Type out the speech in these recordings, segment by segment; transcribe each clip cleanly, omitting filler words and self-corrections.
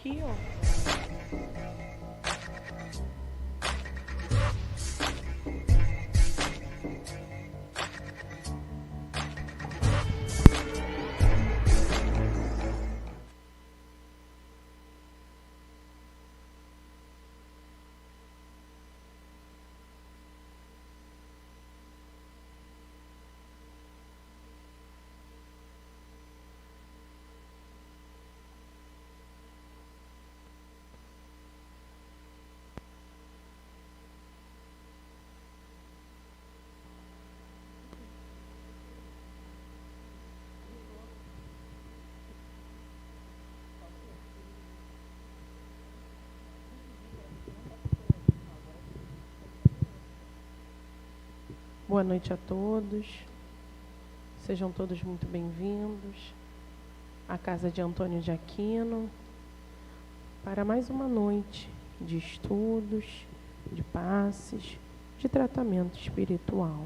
aqui, ó. Boa noite a todos, sejam todos muito bem-vindos à Casa de Antônio de Aquino para mais uma noite de estudos, de passes, de tratamento espiritual.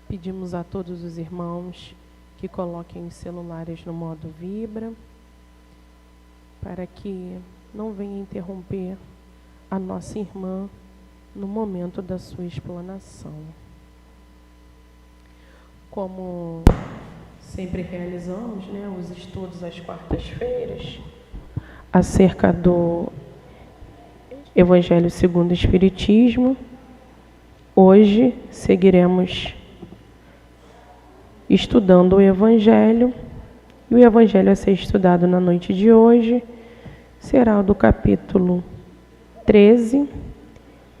Pedimos a todos os irmãos que coloquem os celulares no modo vibra para que não venha interromper a nossa irmã no momento da sua explanação. Como sempre realizamos, os estudos às quartas-feiras acerca do Evangelho segundo o Espiritismo, hoje seguiremos estudando o Evangelho, e o Evangelho a ser estudado na noite de hoje será o do capítulo 13,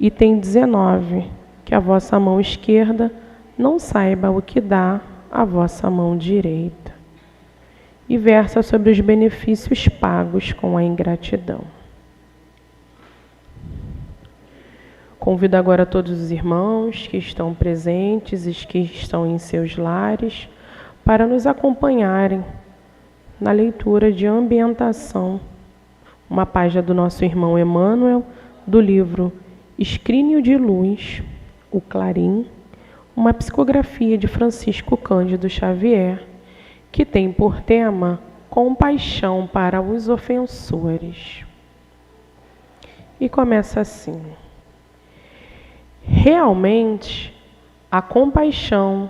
item 19, que a vossa mão esquerda não saiba o que dá a vossa mão direita, e versa sobre os benefícios pagos com a ingratidão. Convido agora todos os irmãos que estão presentes e que estão em seus lares para nos acompanharem na leitura de ambientação, uma página do nosso irmão Emmanuel, do livro Escrínio de Luz, o Clarim, uma psicografia de Francisco Cândido Xavier, que tem por tema compaixão para os ofensores. E começa assim: realmente, a compaixão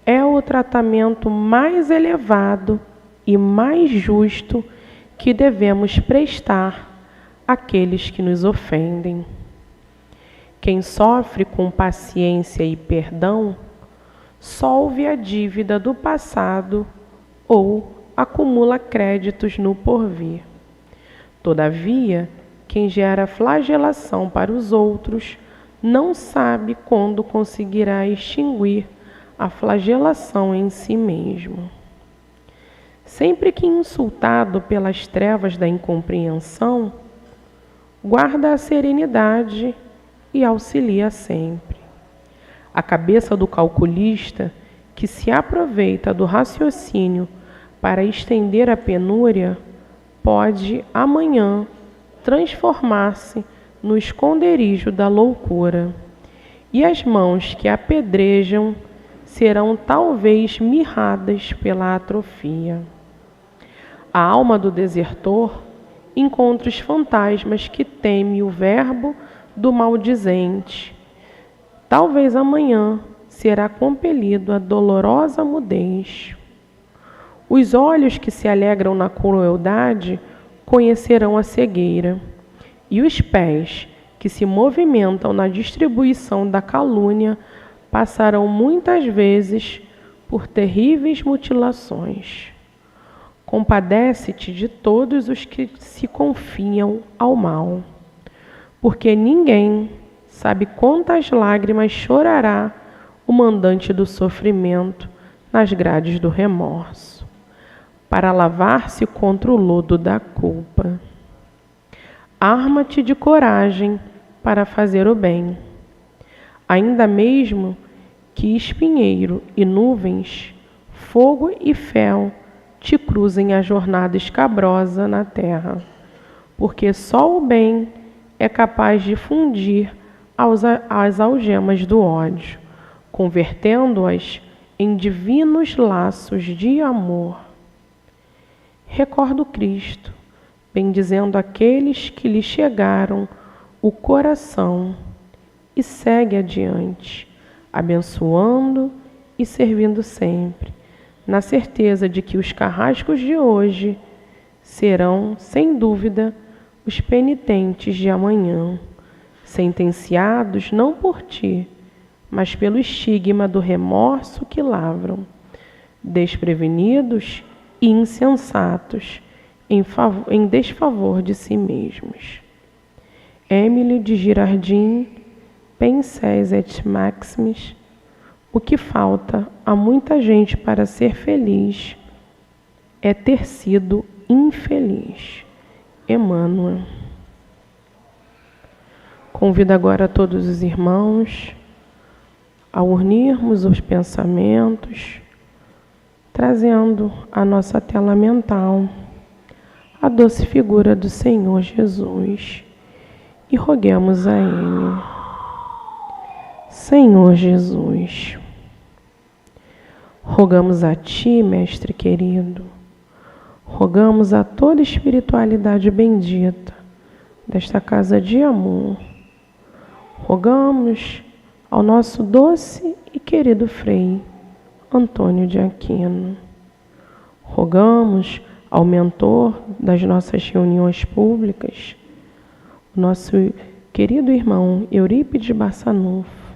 é o tratamento mais elevado e mais justo que devemos prestar àqueles que nos ofendem. Quem sofre com paciência e perdão, solve a dívida do passado ou acumula créditos no porvir. Todavia, quem gera flagelação para os outros, não sabe quando conseguirá extinguir a flagelação em si mesmo. Sempre que insultado pelas trevas da incompreensão, guarda a serenidade e auxilia sempre. A cabeça do calculista, que se aproveita do raciocínio para estender a penúria, pode amanhã transformar-se no esconderijo da loucura, e as mãos que apedrejam serão talvez mirradas pela atrofia. A alma do desertor encontra os fantasmas que teme o verbo do maldizente. Talvez amanhã será compelido à dolorosa mudez. Os olhos que se alegram na crueldade conhecerão a cegueira, e os pés que se movimentam na distribuição da calúnia passarão muitas vezes por terríveis mutilações. Compadece-te de todos os que se confiam ao mal, porque ninguém sabe quantas lágrimas chorará o mandante do sofrimento nas grades do remorso, para lavar-se contra o lodo da culpa. Arma-te de coragem para fazer o bem, ainda mesmo que espinheiro e nuvens, fogo e fel te cruzem a jornada escabrosa na terra, porque só o bem é capaz de fundir as algemas do ódio, convertendo-as em divinos laços de amor. recorda o Cristo, bendizendo aqueles que lhe chegaram o coração e segue adiante, abençoando e servindo sempre, na certeza de que os carrascos de hoje serão, sem dúvida, os penitentes de amanhã, sentenciados não por ti, mas pelo estigma do remorso que lavram, desprevenidos e insensatos, em desfavor de si mesmos. Émile de Girardin, Pensez et Maximis. O que falta a muita gente para ser feliz é ter sido infeliz. Emmanuel. Convido agora todos os irmãos a unirmos os pensamentos, trazendo à nossa tela mental a doce figura do Senhor Jesus e roguemos a Ele. Senhor Jesus, rogamos a Ti, Mestre querido, rogamos a toda espiritualidade bendita desta casa de amor, rogamos ao nosso doce e querido Frei Antônio de Aquino, rogamos ao mentor das nossas reuniões públicas, o nosso querido irmão Eurípides Barçanufo,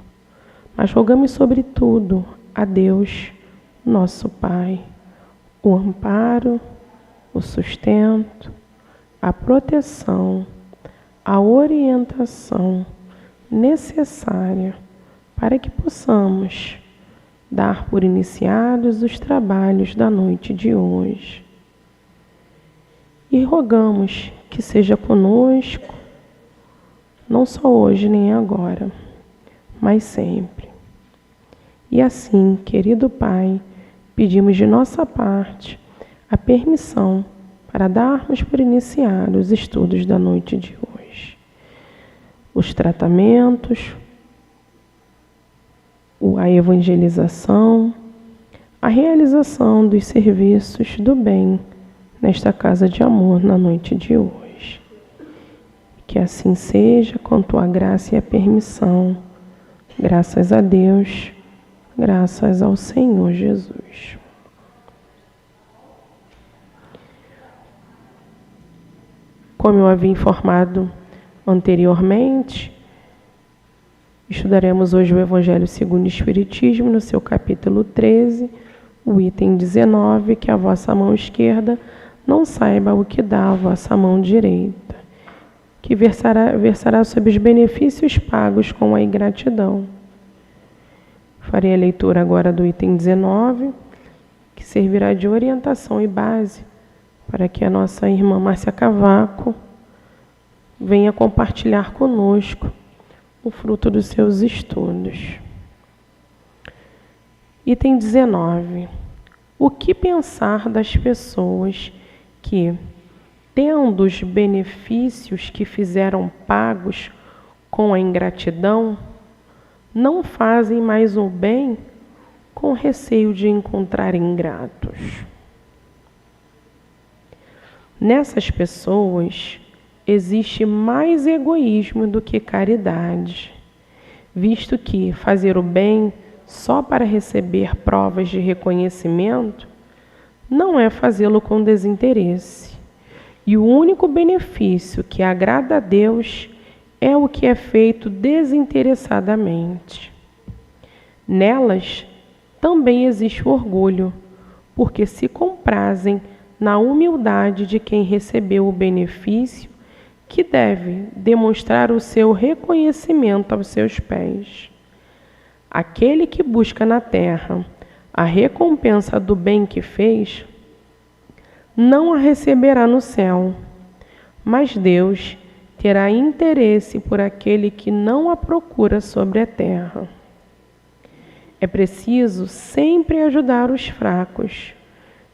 mas rogamos sobretudo a Deus, nosso Pai, o amparo, o sustento, a proteção, a orientação necessária para que possamos dar por iniciados os trabalhos da noite de hoje. E rogamos que seja conosco, não só hoje nem agora, mas sempre. E assim, querido Pai, pedimos de nossa parte a permissão para darmos por iniciados os estudos da noite de hoje. Os tratamentos, a evangelização, a realização dos serviços do bem nesta casa de amor na noite de hoje. Que assim seja com tua graça e a permissão. Graças a Deus, graças ao Senhor Jesus. Como eu havia informado anteriormente, estudaremos hoje o Evangelho segundo o Espiritismo, no seu capítulo 13, o item 19, que a vossa mão esquerda não saiba o que dá a vossa mão direita, que versará sobre os benefícios pagos com a ingratidão. Farei a leitura agora do item 19, que servirá de orientação e base para que a nossa irmã Márcia Cavaco venha compartilhar conosco o fruto dos seus estudos. Item 19. O que pensar das pessoas que, tendo os benefícios que fizeram pagos com a ingratidão, não fazem mais o bem com receio de encontrar ingratos? Nessas pessoas existe mais egoísmo do que caridade, visto que fazer o bem só para receber provas de reconhecimento não é fazê-lo com desinteresse. E o único benefício que agrada a Deus é o que é feito desinteressadamente. Nelas também existe o orgulho, porque se comprazem na humildade de quem recebeu o benefício, que deve demonstrar o seu reconhecimento aos seus pés. Aquele que busca na terra a recompensa do bem que fez, não a receberá no céu, mas Deus terá interesse por aquele que não a procura sobre a terra. É preciso sempre ajudar os fracos,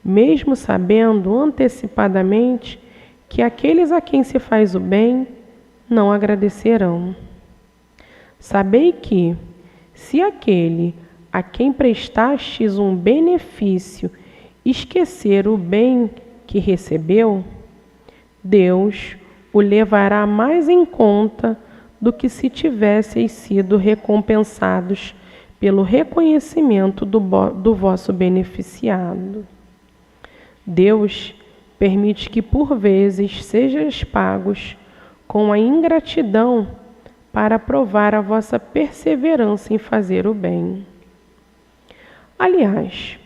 mesmo sabendo antecipadamente que aqueles a quem se faz o bem não agradecerão. Sabei que, se aquele a quem prestastes um benefício esquecer o bem que recebeu, Deus o levará mais em conta do que se tivesseis sido recompensados pelo reconhecimento do vosso beneficiado. Deus permite que por vezes sejais pagos com a ingratidão para provar a vossa perseverança em fazer o bem. Aliás,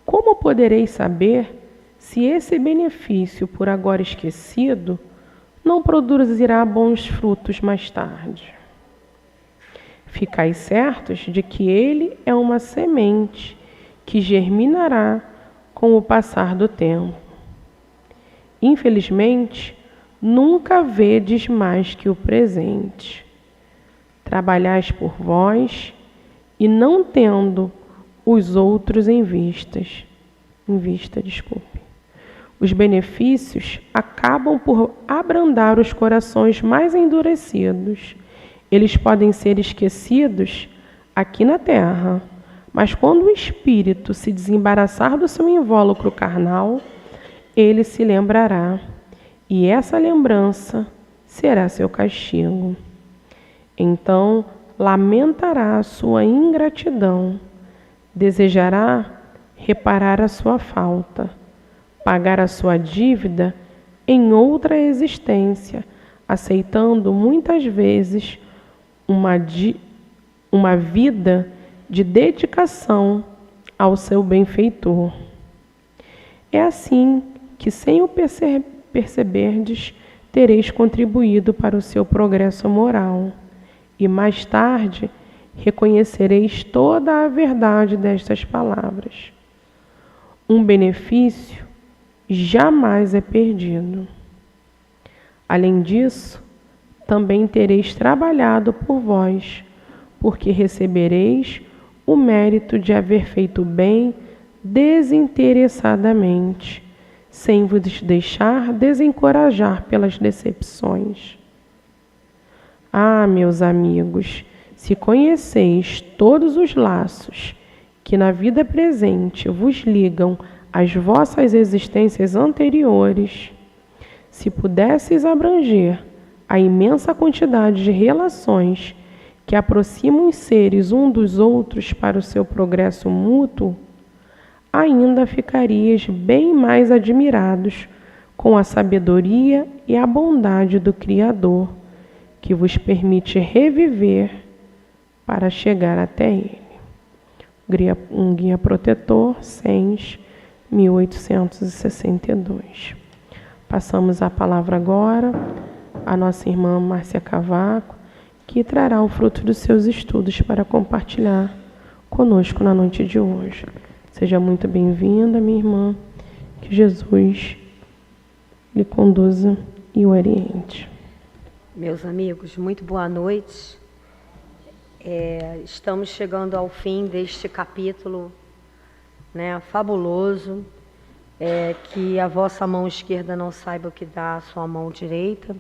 como podereis saber se esse benefício, por agora esquecido, não produzirá bons frutos mais tarde? Ficai certos de que ele é uma semente que germinará com o passar do tempo. Infelizmente, nunca vedes mais que o presente. Trabalhais por vós e não tendo os outros em vista. Os benefícios acabam por abrandar os corações mais endurecidos. Eles podem ser esquecidos aqui na terra, mas quando o espírito se desembaraçar do seu invólucro carnal, ele se lembrará, e essa lembrança será seu castigo. Então lamentará a sua ingratidão, desejará reparar a sua falta, pagar a sua dívida em outra existência, aceitando muitas vezes uma vida de dedicação ao seu benfeitor. É assim que, sem o perceberdes, tereis contribuído para o seu progresso moral, e mais tarde reconhecereis toda a verdade destas palavras. Um benefício jamais é perdido. Além disso, também tereis trabalhado por vós, porque recebereis o mérito de haver feito bem desinteressadamente, sem vos deixar desencorajar pelas decepções. Ah, meus amigos, se conheceis todos os laços que na vida presente vos ligam às vossas existências anteriores, se pudesseis abranger a imensa quantidade de relações que aproximam os seres uns dos outros para o seu progresso mútuo, ainda ficarias bem mais admirados com a sabedoria e a bondade do Criador, que vos permite reviver para chegar até Ele. Um Guia Protetor, Sens, 1862. Passamos a palavra agora à nossa irmã Márcia Cavaco, que trará o fruto dos seus estudos para compartilhar conosco na noite de hoje. Seja muito bem-vinda, minha irmã, que Jesus lhe conduza e o oriente. Meus amigos, muito boa noite. Estamos chegando ao fim deste capítulo, fabuloso, que a vossa mão esquerda não saiba o que dá a sua mão direita.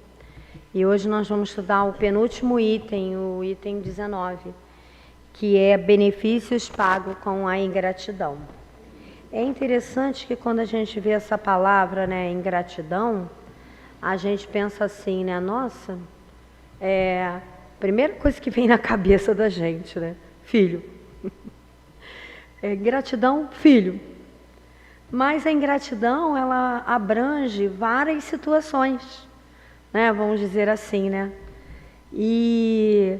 E hoje nós vamos estudar o penúltimo item, o item 19, que é benefícios pagos com a ingratidão. É interessante que quando a gente vê essa palavra, ingratidão, a gente pensa assim, nossa, primeira coisa que vem na cabeça da gente, filho. Gratidão, filho. Mas a ingratidão, ela abrange várias situações, vamos dizer assim, E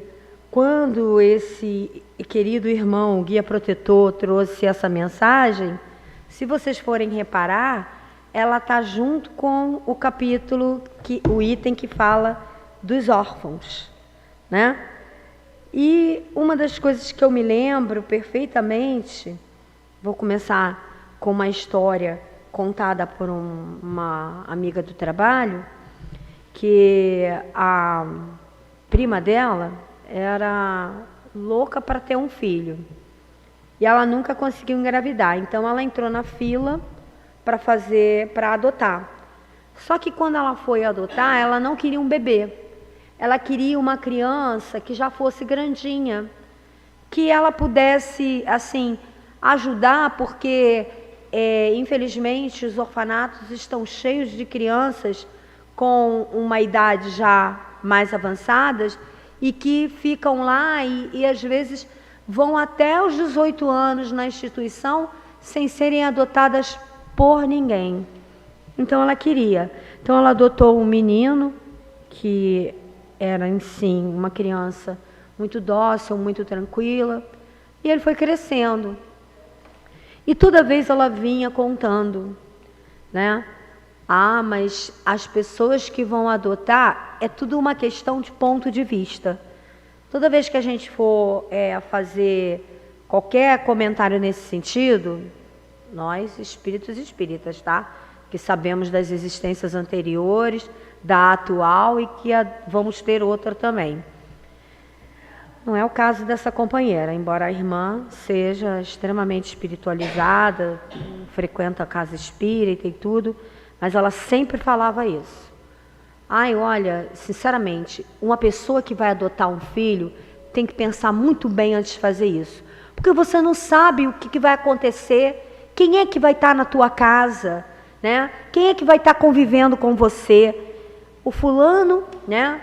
quando esse querido irmão, o guia protetor, trouxe essa mensagem, se vocês forem reparar, ela está junto com o capítulo, o item que fala dos órfãos, E uma das coisas que eu me lembro perfeitamente, vou começar com uma história contada por uma amiga do trabalho, que a prima dela era louca para ter um filho. E ela nunca conseguiu engravidar. Então ela entrou na fila para adotar. Só que quando ela foi adotar, ela não queria um bebê. Ela queria uma criança que já fosse grandinha, que ela pudesse, assim, ajudar, porque infelizmente, os orfanatos estão cheios de crianças com uma idade já mais avançadas e que ficam lá e às vezes vão até os 18 anos na instituição sem serem adotadas por ninguém. Então ela queria. Então ela adotou um menino que era, em si, uma criança muito dócil, muito tranquila, e ele foi crescendo. E toda vez ela vinha contando, né? Ah, mas as pessoas que vão adotar, é tudo uma questão de ponto de vista. Toda vez que a gente for fazer qualquer comentário nesse sentido, nós, espíritos e espíritas, tá? Que sabemos das existências anteriores, da atual e que vamos ter outra também. Não é o caso dessa companheira, embora a irmã seja extremamente espiritualizada, frequenta a casa espírita e tudo, mas ela sempre falava isso. Ai, olha, sinceramente, uma pessoa que vai adotar um filho tem que pensar muito bem antes de fazer isso. Porque você não sabe o que vai acontecer, quem é que vai estar na tua casa, né? Quem é que vai estar convivendo com você? O fulano, né?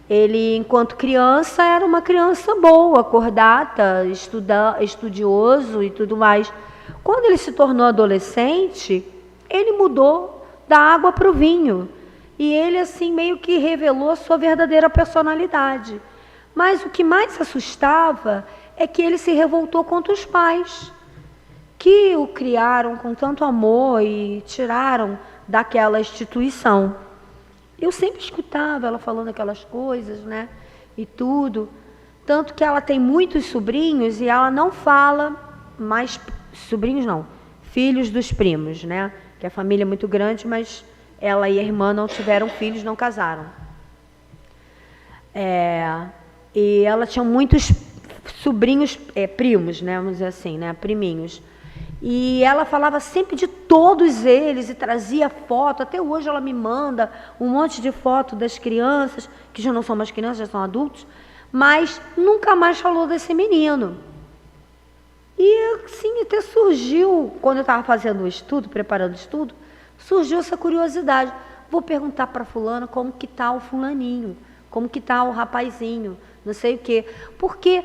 Ele, enquanto criança, era uma criança boa, acordada, estudioso e tudo mais. Quando ele se tornou adolescente, ele mudou da água para o vinho. E ele, assim, meio que revelou a sua verdadeira personalidade. Mas o que mais assustava é que ele se revoltou contra os pais, que o criaram com tanto amor e tiraram daquela instituição. Eu sempre escutava ela falando aquelas coisas, né? E tudo. Tanto que ela tem muitos sobrinhos e ela não fala mais... Sobrinhos não, filhos dos primos, né? Que a família é muito grande, mas ela e a irmã não tiveram filhos, não casaram. E ela tinha muitos sobrinhos, primos, né? Vamos dizer assim, né? Priminhos. E ela falava sempre de todos eles e trazia foto. Até hoje ela me manda um monte de foto das crianças, que já não são mais crianças, já são adultos, mas nunca mais falou desse menino. E assim, até surgiu, quando eu estava fazendo o estudo, preparando o estudo, surgiu essa curiosidade. Vou perguntar para fulana como que está o fulaninho, como que está o rapazinho, não sei o quê. Porque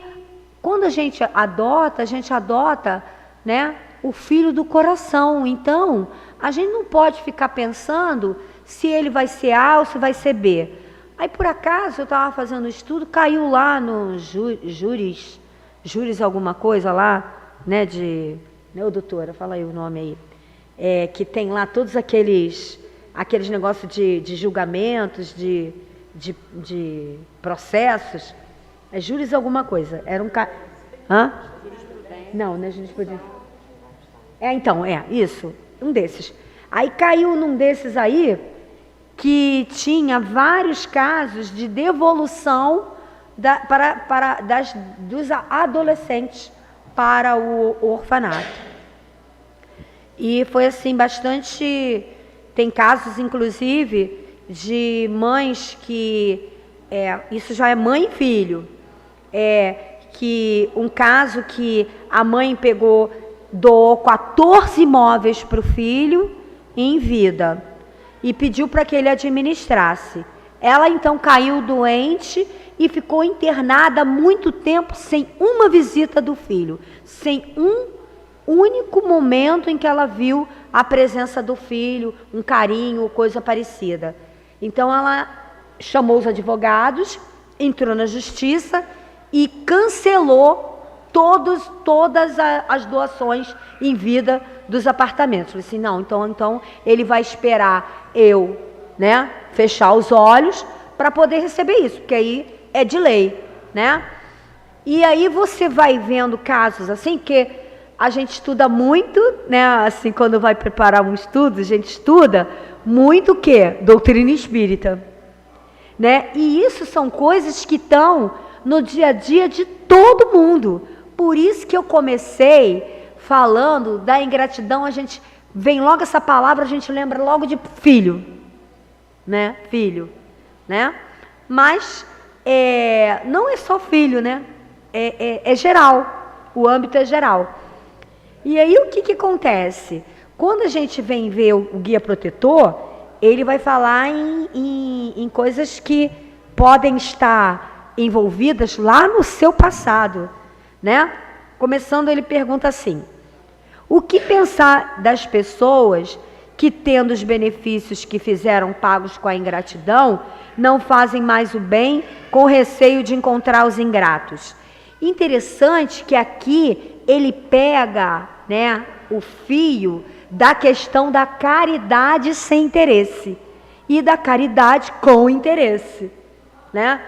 quando a gente adota, né, o filho do coração. Então, a gente não pode ficar pensando se ele vai ser A ou se vai ser B. Aí, por acaso, eu estava fazendo o estudo, caiu lá no Júris alguma coisa lá, né, Ô, doutora, fala aí o nome aí. Que tem lá todos aqueles negócios de julgamentos, de processos. É Júris alguma coisa. Era um Hã? Não é jurisprudência. Isso, um desses. Aí caiu num desses aí, que tinha vários casos de devolução dos adolescentes para o orfanato. E foi assim, bastante... Tem casos, inclusive, de mães que... isso já é mãe e filho. Que um caso que a mãe doou 14 imóveis para o filho em vida e pediu para que ele administrasse. Ela então caiu doente e ficou internada muito tempo sem uma visita do filho, sem um único momento em que ela viu a presença do filho, um carinho, coisa parecida. Então ela chamou os advogados, entrou na justiça e cancelou todas as doações em vida dos apartamentos. Falei assim, não, então ele vai esperar eu, né, fechar os olhos para poder receber isso, porque aí é de lei, né? E aí você vai vendo casos assim, que a gente estuda muito, né, assim, quando vai preparar um estudo, a gente estuda muito o quê? Doutrina espírita, né? E isso são coisas que estão no dia a dia de todo mundo. Por isso que eu comecei falando da ingratidão, a gente vem logo essa palavra, a gente lembra logo de filho, né? Filho, né? Mas não é só filho, né? É geral, o âmbito é geral. E aí o que acontece? Quando a gente vem ver o guia protetor, ele vai falar em coisas que podem estar envolvidas lá no seu passado, né? Começando, ele pergunta assim: o que pensar das pessoas que, tendo os benefícios que fizeram pagos com a ingratidão, não fazem mais o bem com receio de encontrar os ingratos? Interessante que aqui ele pega, né, o fio da questão da caridade sem interesse e da caridade com interesse, né?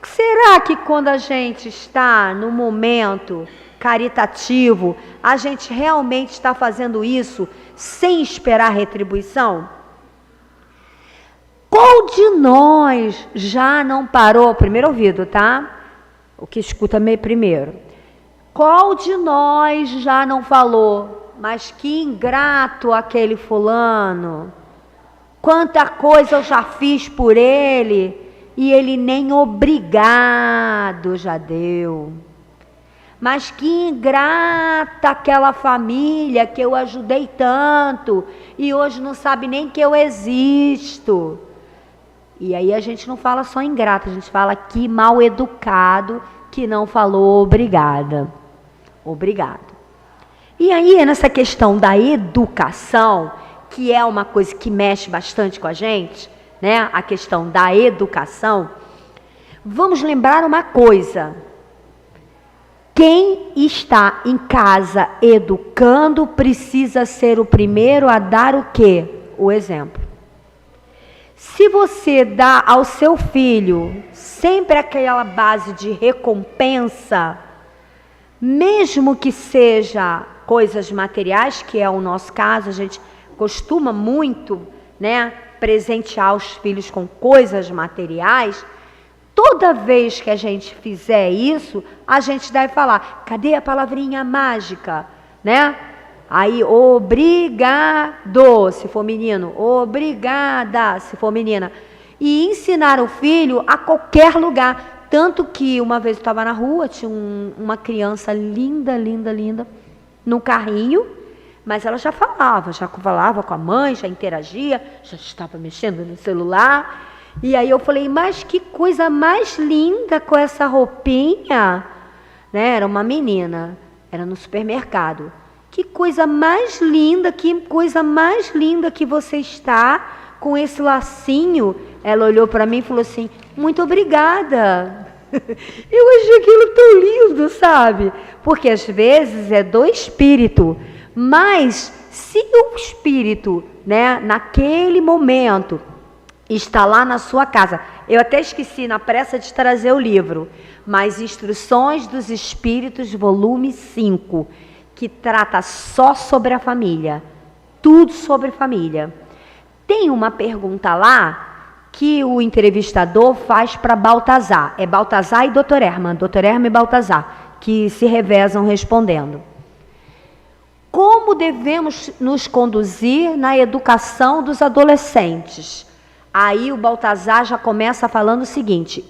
Será que quando a gente está no momento caritativo, a gente realmente está fazendo isso sem esperar retribuição? Qual de nós já não parou, primeiro ouvido, tá? O que escuta primeiro. Qual de nós já não falou, mas que ingrato aquele fulano, quanta coisa eu já fiz por ele e ele nem obrigado já deu. Mas que ingrata aquela família que eu ajudei tanto e hoje não sabe nem que eu existo. E aí a gente não fala só ingrato, a gente fala que mal educado que não falou obrigada. Obrigado. E aí nessa questão da educação, que é uma coisa que mexe bastante com a gente, né? A questão da educação, vamos lembrar uma coisa: quem está em casa educando precisa ser o primeiro a dar o quê? O exemplo. Se você dá ao seu filho sempre aquela base de recompensa, mesmo que seja coisas materiais, que é o nosso caso, a gente costuma muito, né, presentear os filhos com coisas materiais. Toda vez que a gente fizer isso, a gente deve falar: cadê a palavrinha mágica, né? Aí, obrigado, se for menino, obrigada, se for menina. E ensinar o filho a qualquer lugar. Tanto que uma vez eu estava na rua, tinha uma criança linda, linda, linda, num carrinho, mas ela já falava com a mãe, já interagia, já estava mexendo no celular. E aí eu falei: mas que coisa mais linda com essa roupinha, né? Era uma menina, era no supermercado. Que coisa mais linda que você está com esse lacinho. Ela olhou para mim e falou assim: muito obrigada. Eu achei aquilo tão lindo, sabe? Porque às vezes é do espírito, mas se o espírito, né, naquele momento está lá na sua casa. Eu até esqueci na pressa de trazer o livro, mas Instruções dos Espíritos, volume 5, que trata só sobre a família, tudo sobre família. Tem uma pergunta lá que o entrevistador faz para Baltazar. É Baltazar e Dr. Herman e Baltazar, que se revezam respondendo. Como devemos nos conduzir na educação dos adolescentes? Aí o Baltazar já começa falando o seguinte: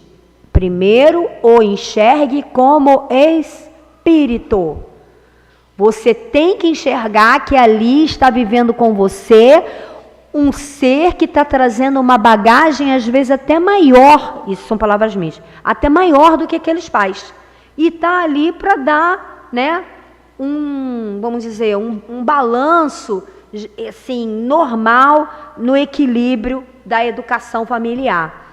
primeiro, o enxergue como espírito. Você tem que enxergar que ali está vivendo com você um ser que está trazendo uma bagagem, às vezes até maior, isso são palavras minhas, até maior do que aqueles pais. E está ali para dar, né, vamos dizer, um balanço, assim, normal no equilíbrio da educação familiar.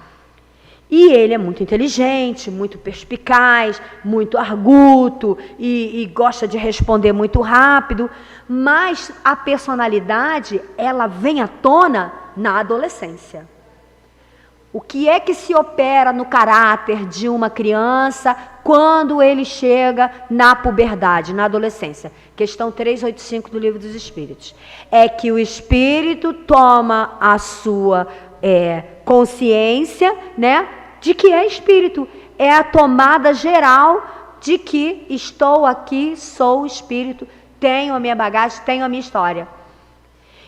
E ele é muito inteligente, muito perspicaz, muito arguto e gosta de responder muito rápido, mas a personalidade, ela vem à tona na adolescência. O que é que se opera no caráter de uma criança quando ele chega na puberdade, na adolescência? Questão 385 do Livro dos Espíritos. É que o espírito toma a sua consciência, né, de que é espírito. É a tomada geral de que estou aqui, sou espírito, tenho a minha bagagem, tenho a minha história.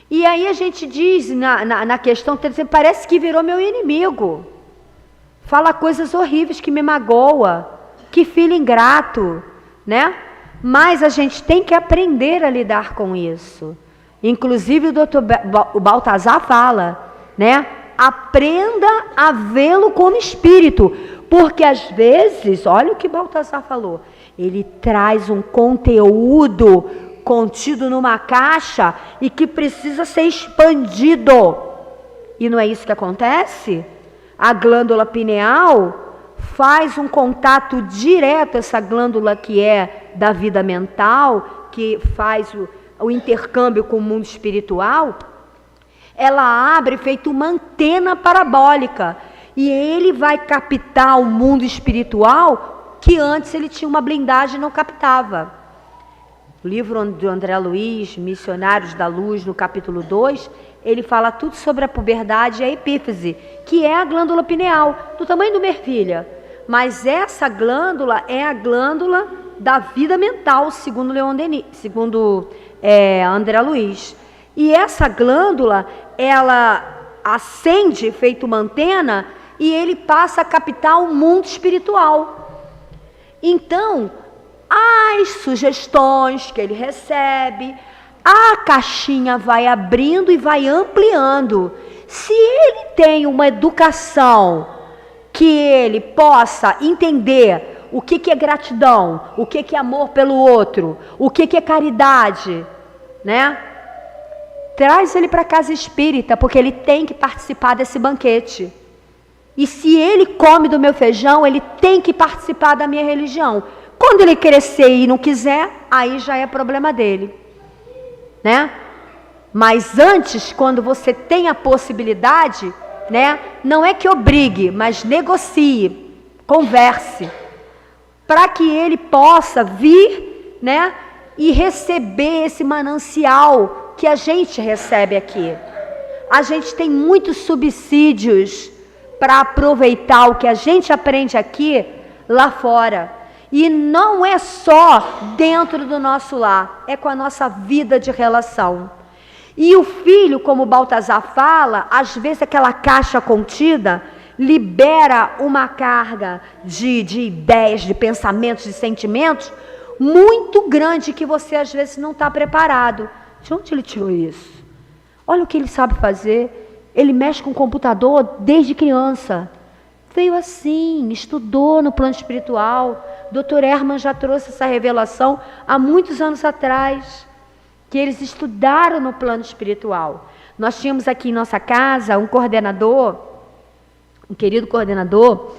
E aí a gente diz na questão, parece que virou meu inimigo. Fala coisas horríveis que me magoa. Que filho ingrato, né? Mas a gente tem que aprender a lidar com isso. Inclusive o doutor Baltazar fala, né? Aprenda a vê-lo como espírito, porque às vezes, olha o que Baltazar falou, ele traz um conteúdo contido numa caixa e que precisa ser expandido. E não é isso que acontece? A glândula pineal faz um contato direto, essa glândula que é da vida mental, que faz o intercâmbio com o mundo espiritual, ela abre feito uma antena parabólica e ele vai captar o mundo espiritual que antes ele tinha uma blindagem e não captava. O livro do André Luiz, Missionários da Luz, no capítulo 2, ele fala tudo sobre a puberdade e a epífise, que é a glândula pineal, do tamanho de uma ervilha. Mas essa glândula é a glândula da vida mental, segundo Leon Denis, segundo André Luiz. E essa glândula, ela acende feito uma antena e ele passa a captar o mundo espiritual. Então, as sugestões que ele recebe, a caixinha vai abrindo e vai ampliando. Se ele tem uma educação que ele possa entender o que é gratidão, o que é amor pelo outro, o que é caridade, né? Traz ele para a casa espírita, porque ele tem que participar desse banquete. E se ele come do meu feijão, ele tem que participar da minha religião. Quando ele crescer e não quiser, aí já é problema dele, né? Mas antes, quando você tem a possibilidade, né? Não é que obrigue, mas negocie, converse, para que ele possa vir, né? E receber esse manancial que a gente recebe aqui. A gente tem muitos subsídios para aproveitar o que a gente aprende aqui lá fora. E não é só dentro do nosso lar, é com a nossa vida de relação. E o filho, como Baltazar fala, às vezes aquela caixa contida libera uma carga de ideias, de pensamentos, de sentimentos muito grande que você às vezes não está preparado. De onde ele tirou isso? Olha o que ele sabe fazer. Ele mexe com o computador desde criança. Veio assim, estudou no plano espiritual. Dr. Herman já trouxe essa revelação há muitos anos atrás, que eles estudaram no plano espiritual. Nós tínhamos aqui em nossa casa um coordenador, um querido coordenador,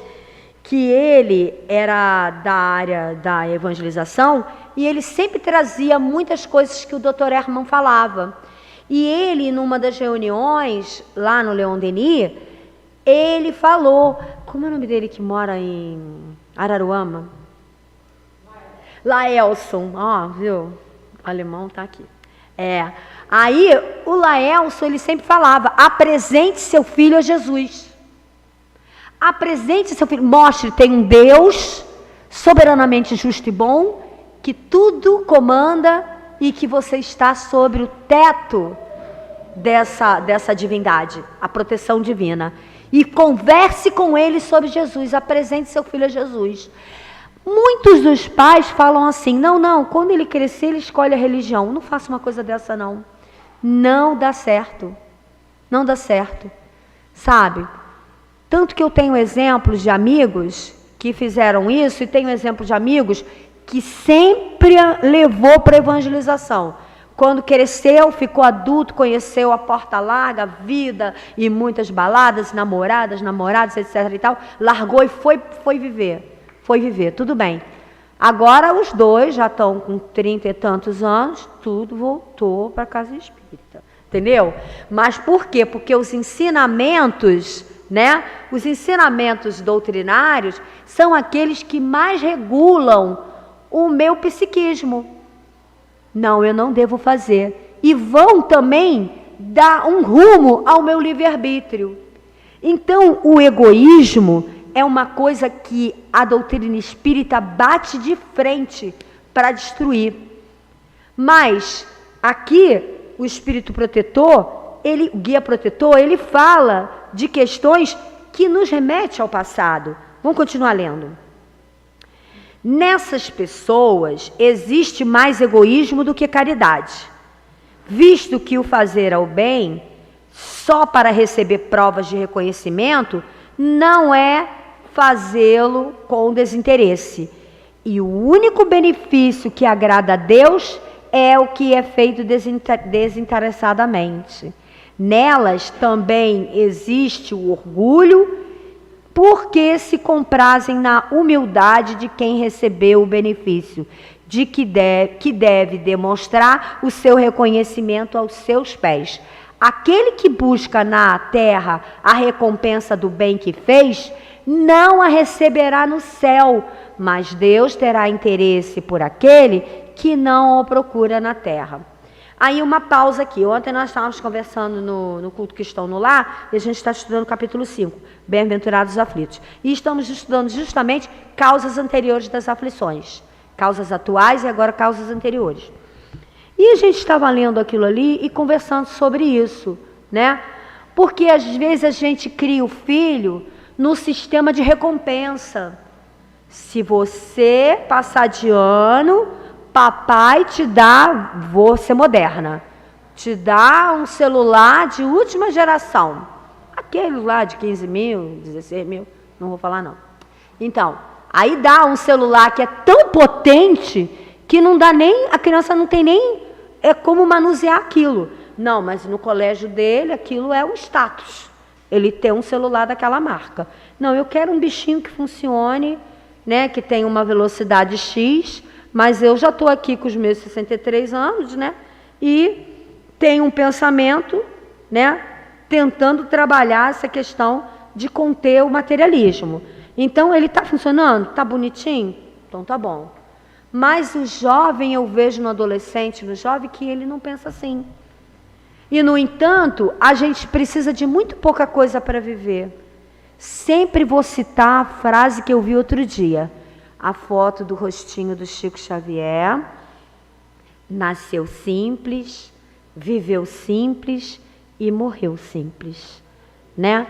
que ele era da área da evangelização e ele sempre trazia muitas coisas que o Dr. Herman falava. E ele, numa das reuniões, lá no Leon Denis, ele falou, como é o nome dele que mora em Araruama? Laelson, ó, viu? O alemão tá aqui. Aí o Laelson, ele sempre falava, apresente seu filho a Jesus. Apresente seu filho, mostre, tem um Deus soberanamente justo e bom, que tudo comanda e que você está sobre o teto dessa divindade, a proteção divina. E converse com ele sobre Jesus, apresente seu filho a Jesus. Muitos dos pais falam assim, não, quando ele crescer ele escolhe a religião. Não faça uma coisa dessa não. Não dá certo. Não dá certo. Sabe? Tanto que eu tenho exemplos de amigos que fizeram isso e tenho exemplos de amigos que sempre levou para a evangelização. Quando cresceu, ficou adulto, conheceu a porta larga, a vida e muitas baladas, namorados, etc e tal, largou e foi viver. Foi viver, tudo bem. Agora os dois já estão com 30 e tantos anos, tudo voltou para a casa espírita. Entendeu? Mas por quê? Porque os ensinamentos, né? Os ensinamentos doutrinários são aqueles que mais regulam o meu psiquismo. Não, eu não devo fazer. E vão também dar um rumo ao meu livre-arbítrio. Então, o egoísmo é uma coisa que a doutrina espírita bate de frente para destruir. Mas, aqui, o espírito protetor, o guia protetor, ele fala de questões que nos remetem ao passado. Vamos continuar lendo. Nessas pessoas existe mais egoísmo do que caridade, visto que o fazer ao bem só para receber provas de reconhecimento não é fazê-lo com desinteresse. E o único benefício que agrada a Deus é o que é feito desinteressadamente. Nelas também existe o orgulho, porque se comprazem na humildade de quem recebeu o benefício, de que deve demonstrar o seu reconhecimento aos seus pés. Aquele que busca na terra a recompensa do bem que fez, não a receberá no céu, mas Deus terá interesse por aquele que não o procura na terra. Aí uma pausa aqui. Ontem nós estávamos conversando no culto Cristão no Lar, e a gente está estudando o capítulo 5, Bem-aventurados os aflitos. E estamos estudando justamente causas anteriores das aflições. Causas atuais e agora causas anteriores. E a gente estava lendo aquilo ali e conversando sobre isso, né? Porque às vezes a gente cria o filho no sistema de recompensa. Se você passar de ano, papai te dá, vou ser moderna, te dá um celular de última geração. Aquele lá de 15 mil, 16 mil, não vou falar não. Então, aí dá um celular que é tão potente que não dá nem, a criança não tem nem como manusear aquilo. Não, mas no colégio dele aquilo é um status. Ele tem um celular daquela marca. Não, eu quero um bichinho que funcione, né, que tenha uma velocidade X, mas eu já estou aqui com os meus 63 anos, né, e tenho um pensamento, né, tentando trabalhar essa questão de conter o materialismo. Então, ele está funcionando? Está bonitinho? Então, tá bom. Mas o jovem, eu vejo no adolescente, no jovem, que ele não pensa assim. E, no entanto, a gente precisa de muito pouca coisa para viver. Sempre vou citar a frase que eu vi outro dia. A foto do rostinho do Chico Xavier. Nasceu simples, viveu simples e morreu simples, né?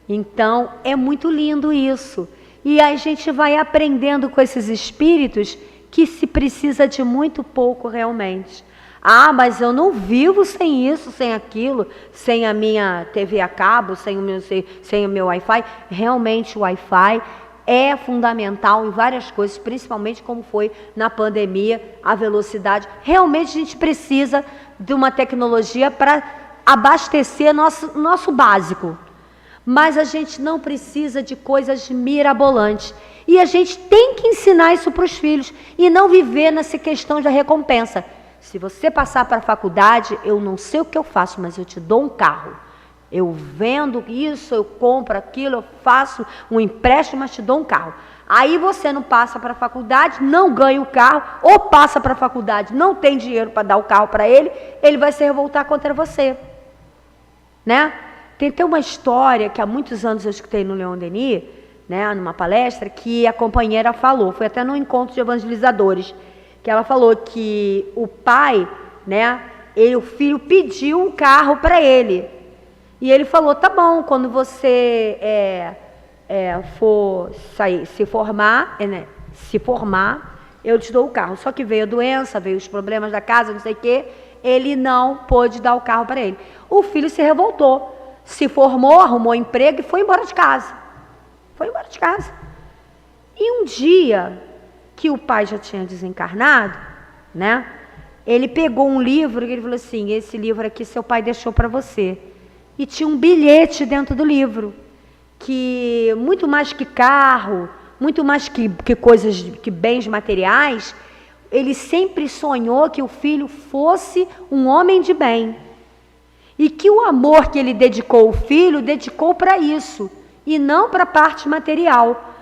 Então, é muito lindo isso. E a gente vai aprendendo com esses espíritos que se precisa de muito pouco realmente. Ah, mas eu não vivo sem isso, sem aquilo, sem a minha TV a cabo, sem o meu Wi-Fi. Realmente o Wi-Fi é fundamental em várias coisas, principalmente como foi na pandemia, a velocidade. Realmente a gente precisa de uma tecnologia para abastecer nosso básico. Mas a gente não precisa de coisas mirabolantes. E a gente tem que ensinar isso para os filhos e não viver nessa questão da recompensa. Se você passar para a faculdade, eu não sei o que eu faço, mas eu te dou um carro. Eu vendo isso, eu compro aquilo, eu faço um empréstimo, mas te dou um carro. Aí você não passa para a faculdade, não ganha o carro, ou passa para a faculdade, não tem dinheiro para dar o carro para ele, ele vai se revoltar contra você. Né? Tem até uma história que há muitos anos eu escutei no Leon Denis, né, numa palestra, que a companheira falou, foi até num encontro de evangelizadores, que ela falou que o pai, né, o filho pediu um carro para ele. E ele falou, tá bom, quando você for sair, se formar, eu te dou o carro. Só que veio a doença, veio os problemas da casa, não sei o quê, ele não pôde dar o carro para ele. O filho se revoltou, se formou, arrumou emprego e foi embora de casa. Foi embora de casa. E um dia que o pai já tinha desencarnado, né? Ele pegou um livro e ele falou assim, esse livro aqui seu pai deixou para você. E tinha um bilhete dentro do livro, que muito mais que carro, muito mais que coisas, que bens materiais, ele sempre sonhou que o filho fosse um homem de bem. E que o amor que ele dedicou ao filho, dedicou para isso, e não para a parte material.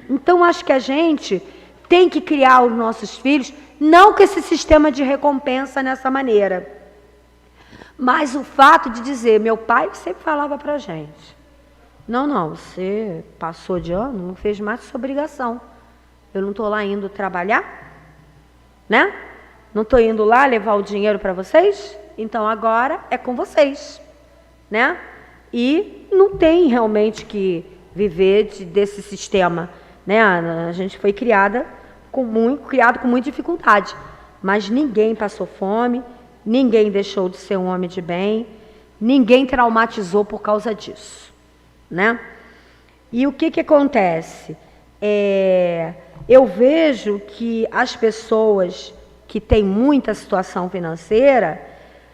Então, acho que a gente tem que criar os nossos filhos, não com esse sistema de recompensa nessa maneira. Mas o fato de dizer, meu pai sempre falava para a gente, não, você passou de ano, não fez mais sua obrigação. Eu não estou lá indo trabalhar, né? Não estou indo lá levar o dinheiro para vocês, então agora é com vocês, né? E não tem realmente que viver desse sistema, né? A gente foi criado com muita dificuldade, mas ninguém passou fome, ninguém deixou de ser um homem de bem, ninguém traumatizou por causa disso, né? E o que acontece? Eu vejo que as pessoas que têm muita situação financeira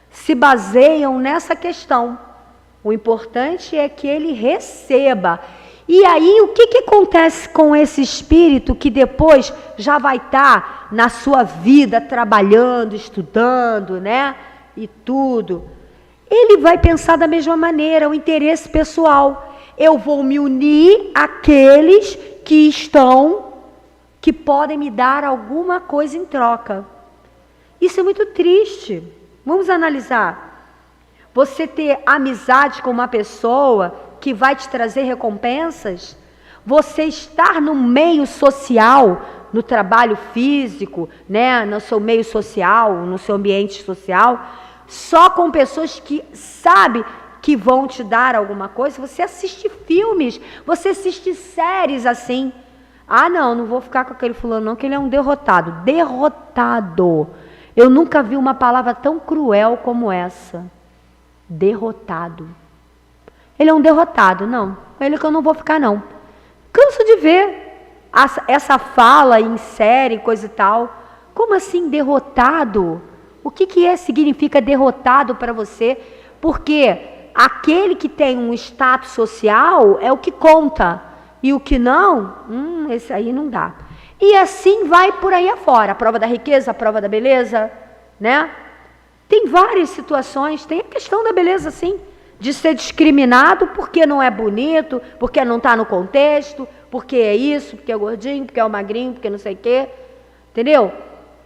se baseiam nessa questão. O importante é que ele receba. E aí, o que acontece com esse espírito que depois já vai estar na sua vida trabalhando, estudando, né? E tudo. Ele vai pensar da mesma maneira, o interesse pessoal. Eu vou me unir àqueles que podem me dar alguma coisa em troca. Isso é muito triste. Vamos analisar. Você ter amizade com uma pessoa que vai te trazer recompensas, você estar no meio social, no trabalho físico, né, no seu meio social, no seu ambiente social, só com pessoas que sabe que vão te dar alguma coisa. Você assiste filmes, você assiste séries assim. Ah, não vou ficar com aquele fulano não, que ele é um derrotado. Derrotado. Eu nunca vi uma palavra tão cruel como essa. Derrotado. Ele é um derrotado. Não, com ele que eu não vou ficar não. Canso de ver essa fala em série, coisa e tal. Como assim derrotado? O que significa derrotado para você? Porque aquele que tem um status social é o que conta. E o que não, esse aí não dá. E assim vai por aí afora. A prova da riqueza, a prova da beleza, né? Tem várias situações. Tem a questão da beleza, sim. De ser discriminado porque não é bonito, porque não está no contexto, porque é isso, porque é gordinho, porque é o magrinho, porque não sei o quê. Entendeu?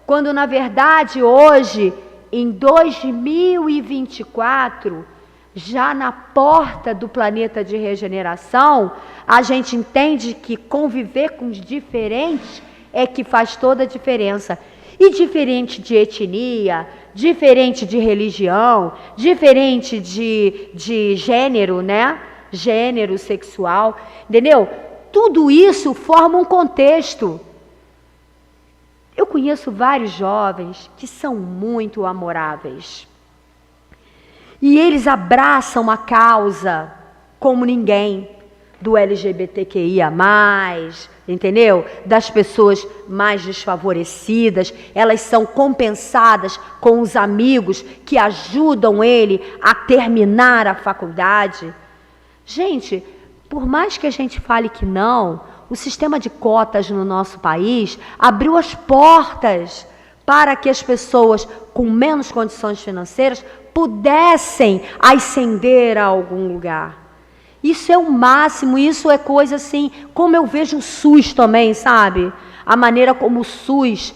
Quando, na verdade, hoje, em 2024, já na porta do planeta de regeneração, a gente entende que conviver com os diferentes é que faz toda a diferença. E diferente de etnia, diferente de religião, diferente de gênero, né? Gênero sexual, entendeu? Tudo isso forma um contexto. Eu conheço vários jovens que são muito amoráveis. E eles abraçam a causa como ninguém, do LGBTQIA+, entendeu? Das pessoas mais desfavorecidas. Elas são compensadas com os amigos que ajudam ele a terminar a faculdade. Gente, por mais que a gente fale que não, o sistema de cotas no nosso país abriu as portas para que as pessoas com menos condições financeiras pudessem ascender a algum lugar. Isso é o máximo, isso é coisa assim, como eu vejo o SUS também, sabe? A maneira como o SUS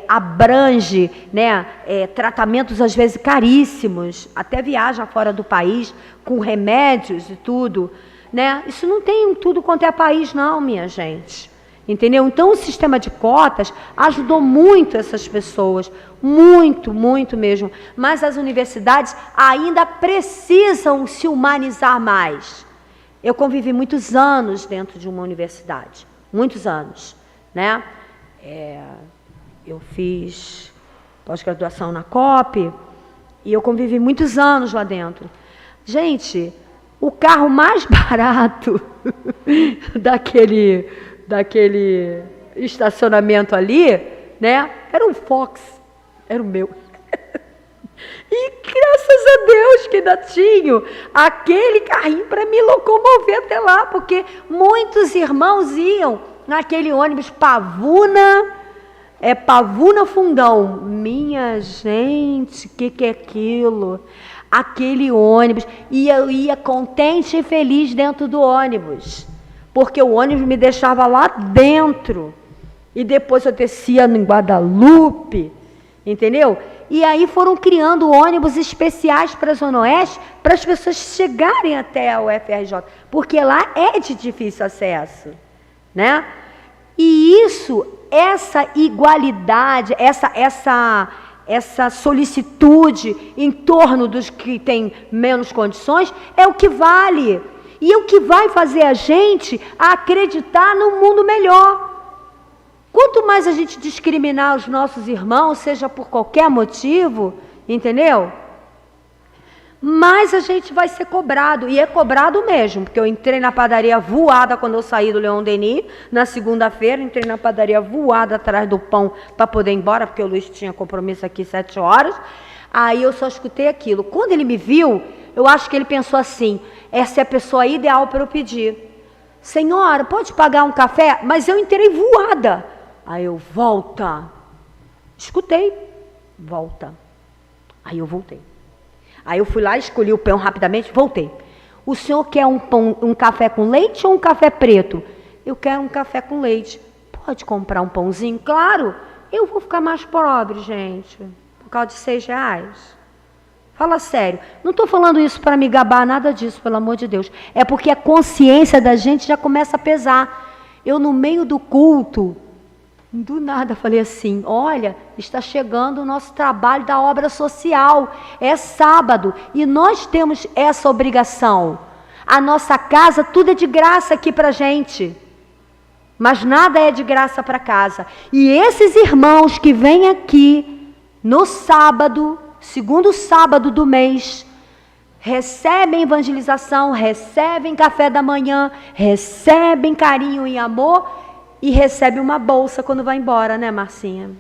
abrange, né, tratamentos às vezes caríssimos, até viaja fora do país com remédios e tudo, né? Isso não tem tudo quanto é país não, minha gente. Entendeu? Então o sistema de cotas ajudou muito essas pessoas, muito, muito mesmo. Mas as universidades ainda precisam se humanizar mais. Eu convivi muitos anos dentro de uma universidade, muitos anos, né? Eu fiz pós-graduação na COP e eu convivi muitos anos lá dentro. Gente, o carro mais barato daquele estacionamento ali, né? Era um Fox, era o meu. E graças a Deus que ainda tinha aquele carrinho para me locomover até lá, porque muitos irmãos iam naquele ônibus Pavuna Fundão. Minha gente, que é aquilo? Aquele ônibus, e eu ia contente e feliz dentro do ônibus. Porque o ônibus me deixava lá dentro. E depois eu descia em Guadalupe, entendeu? E aí foram criando ônibus especiais para a Zona Oeste, para as pessoas chegarem até a UFRJ. Porque lá é de difícil acesso, né? E isso, essa igualdade, essa solicitude em torno dos que têm menos condições, é o que vale. E é o que vai fazer a gente acreditar num mundo melhor. Quanto mais a gente discriminar os nossos irmãos, seja por qualquer motivo, entendeu? Mais a gente vai ser cobrado, e é cobrado mesmo, porque eu entrei na padaria voada quando eu saí do Leon Denis, na segunda-feira, entrei na padaria voada atrás do pão para poder ir embora, porque o Luiz tinha compromisso aqui 7 horas, aí eu só escutei aquilo. Quando ele me viu, eu acho que ele pensou assim, essa é a pessoa ideal para eu pedir. Senhora, pode pagar um café? Mas eu entrei voada. Aí eu, volta. Escutei, volta. Aí eu voltei. Aí eu fui lá, escolhi o pão rapidamente, voltei. O senhor quer um café com leite ou um café preto? Eu quero um café com leite. Pode comprar um pãozinho? Claro, eu vou ficar mais pobre, gente, por causa de R$6. Fala sério, não estou falando isso para me gabar, nada disso, pelo amor de Deus. É porque a consciência da gente já começa a pesar. Eu, no meio do culto, do nada falei assim, olha, está chegando o nosso trabalho da obra social, é sábado, e nós temos essa obrigação. A nossa casa, tudo é de graça aqui para a gente, mas nada é de graça para casa. E esses irmãos que vêm aqui no sábado, segundo sábado do mês, recebem evangelização, recebem café da manhã, recebem carinho e amor, e recebe uma bolsa quando vai embora, né, Marcinha?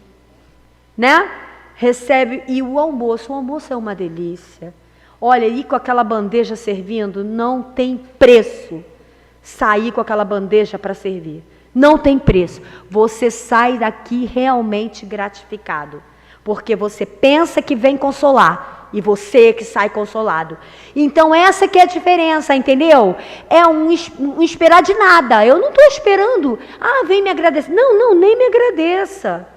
Né? Recebe, e o almoço é uma delícia. Olha, ir com aquela bandeja servindo, não tem preço. Sair com aquela bandeja para servir, não tem preço. Você sai daqui realmente gratificado, porque você pensa que vem consolar, e você que sai consolado. Então essa que é a diferença, entendeu? É um esperar de nada. Eu não estou esperando, vem me agradecer. Não, nem me agradeça,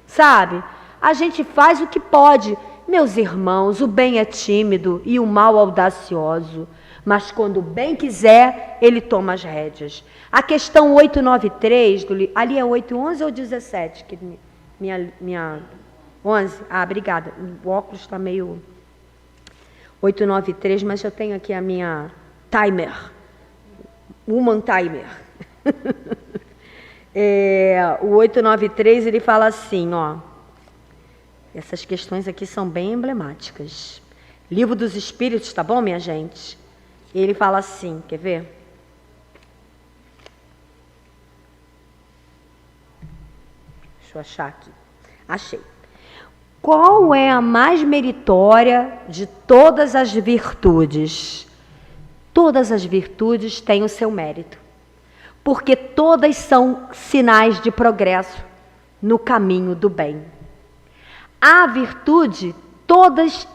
sabe? A gente faz o que pode. Meus irmãos, o bem é tímido e o mal audacioso, mas quando o bem quiser, ele toma as rédeas. A questão 893, ali é 811 ou 17? Que minha 11? Obrigada. O óculos está meio... 893, mas eu tenho aqui a minha timer, woman timer. O 893, ele fala assim, ó, essas questões aqui são bem emblemáticas. Livro dos Espíritos, tá bom, minha gente? Ele fala assim, quer ver? Deixa eu achar aqui. Achei. Qual é a mais meritória de todas as virtudes? Todas as virtudes têm o seu mérito, porque todas são sinais de progresso no caminho do bem. Há virtude, todas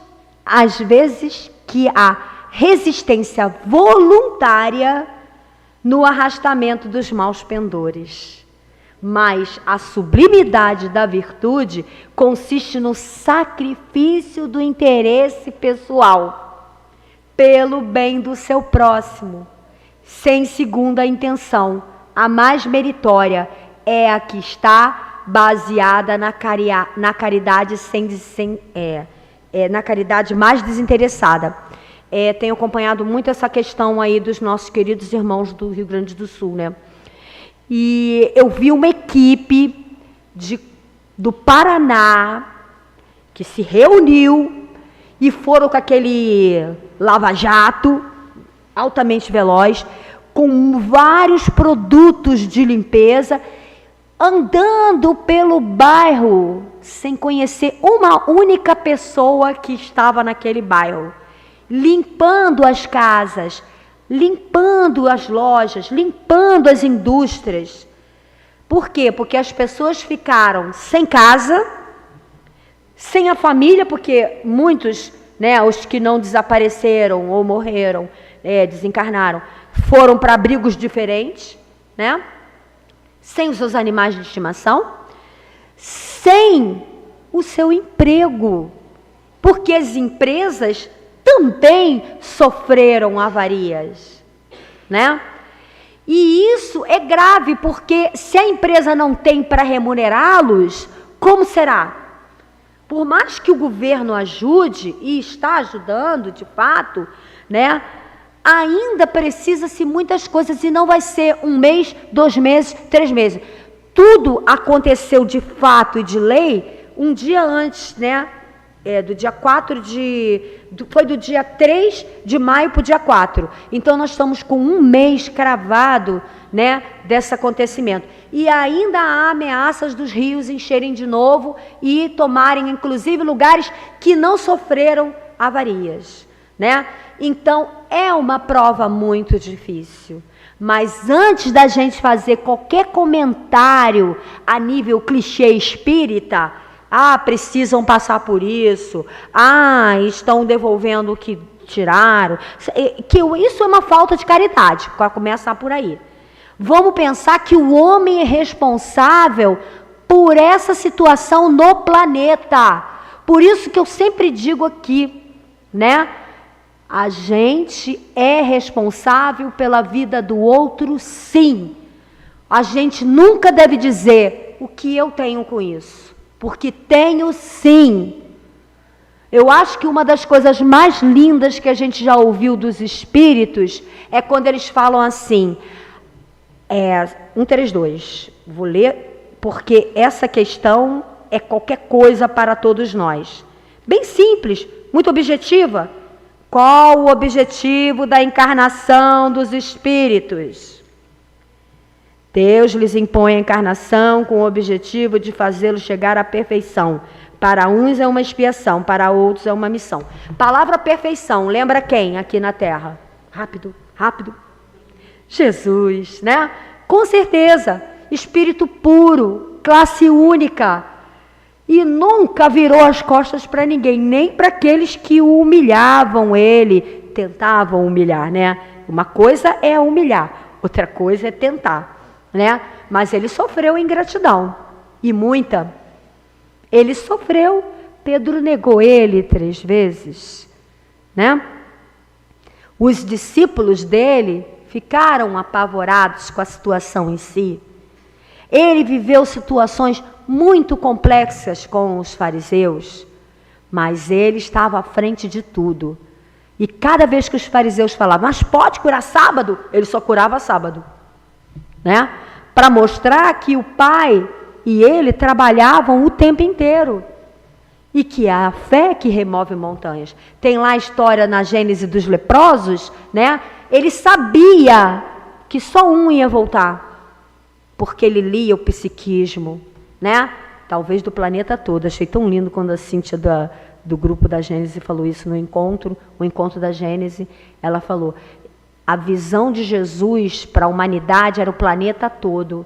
as vezes que há resistência voluntária no arrastamento dos maus pendores. Mas a sublimidade da virtude consiste no sacrifício do interesse pessoal pelo bem do seu próximo, sem segunda intenção. A mais meritória é a que está baseada na caridade na caridade mais desinteressada. Tenho acompanhado muito essa questão aí dos nossos queridos irmãos do Rio Grande do Sul, né? E eu vi uma equipe do Paraná que se reuniu e foram com aquele lava-jato altamente veloz, com vários produtos de limpeza, andando pelo bairro sem conhecer uma única pessoa que estava naquele bairro, limpando as casas, limpando as lojas, limpando as indústrias. Por quê? Porque as pessoas ficaram sem casa, sem a família, porque muitos, né, os que não desapareceram ou morreram, desencarnaram, foram para abrigos diferentes, né? Sem os seus animais de estimação, sem o seu emprego, porque as empresas também sofreram avarias, né? E isso é grave, porque se a empresa não tem para remunerá-los, como será? Por mais que o governo ajude, e está ajudando de fato, né? ainda precisa-se muitas coisas, e não vai ser 1 mês, 2 meses, 3 meses. Tudo aconteceu de fato e de lei um dia antes, né? Do dia 4 foi do dia 3 de maio para o dia 4. Então nós estamos com 1 mês cravado, né, desse acontecimento. E ainda há ameaças dos rios encherem de novo e tomarem inclusive lugares que não sofreram avarias, né? Então é uma prova muito difícil. Mas antes da gente fazer qualquer comentário a nível clichê espírita, precisam passar por isso, estão devolvendo o que tiraram, isso é uma falta de caridade, para começar por aí. Vamos pensar que o homem é responsável por essa situação no planeta. Por isso que eu sempre digo aqui, né? A gente é responsável pela vida do outro, sim. A gente nunca deve dizer o que eu tenho com isso, porque tenho sim. Eu acho que uma das coisas mais lindas que a gente já ouviu dos espíritos é quando eles falam assim, 132, vou ler, porque essa questão é qualquer coisa para todos nós. Bem simples, muito objetiva. Qual o objetivo da encarnação dos espíritos? Deus lhes impõe a encarnação com o objetivo de fazê-los chegar à perfeição. Para uns é uma expiação, para outros é uma missão. Palavra perfeição, lembra quem aqui na Terra? Rápido, rápido. Jesus, né? Com certeza, espírito puro, classe única. E nunca virou as costas para ninguém, nem para aqueles que o humilhavam ele, tentavam humilhar, né? Uma coisa é humilhar, outra coisa é tentar, né? Mas ele sofreu ingratidão, e muita. Ele sofreu, Pedro negou ele 3 vezes, né? Os discípulos dele ficaram apavorados com a situação em si. Ele viveu situações muito complexas com os fariseus, mas ele estava à frente de tudo. E cada vez que os fariseus falavam, mas pode curar sábado? Ele só curava sábado, né? Para mostrar que o Pai e ele trabalhavam o tempo inteiro. E que é a fé que remove montanhas. Tem lá a história na Gênese dos leprosos, né? Ele sabia que só um ia voltar, porque ele lia o psiquismo, né? Talvez do planeta todo. Achei tão lindo quando a Cíntia do grupo da Gênese falou isso no encontro, o encontro da Gênese. Ela falou, a visão de Jesus para a humanidade era o planeta todo,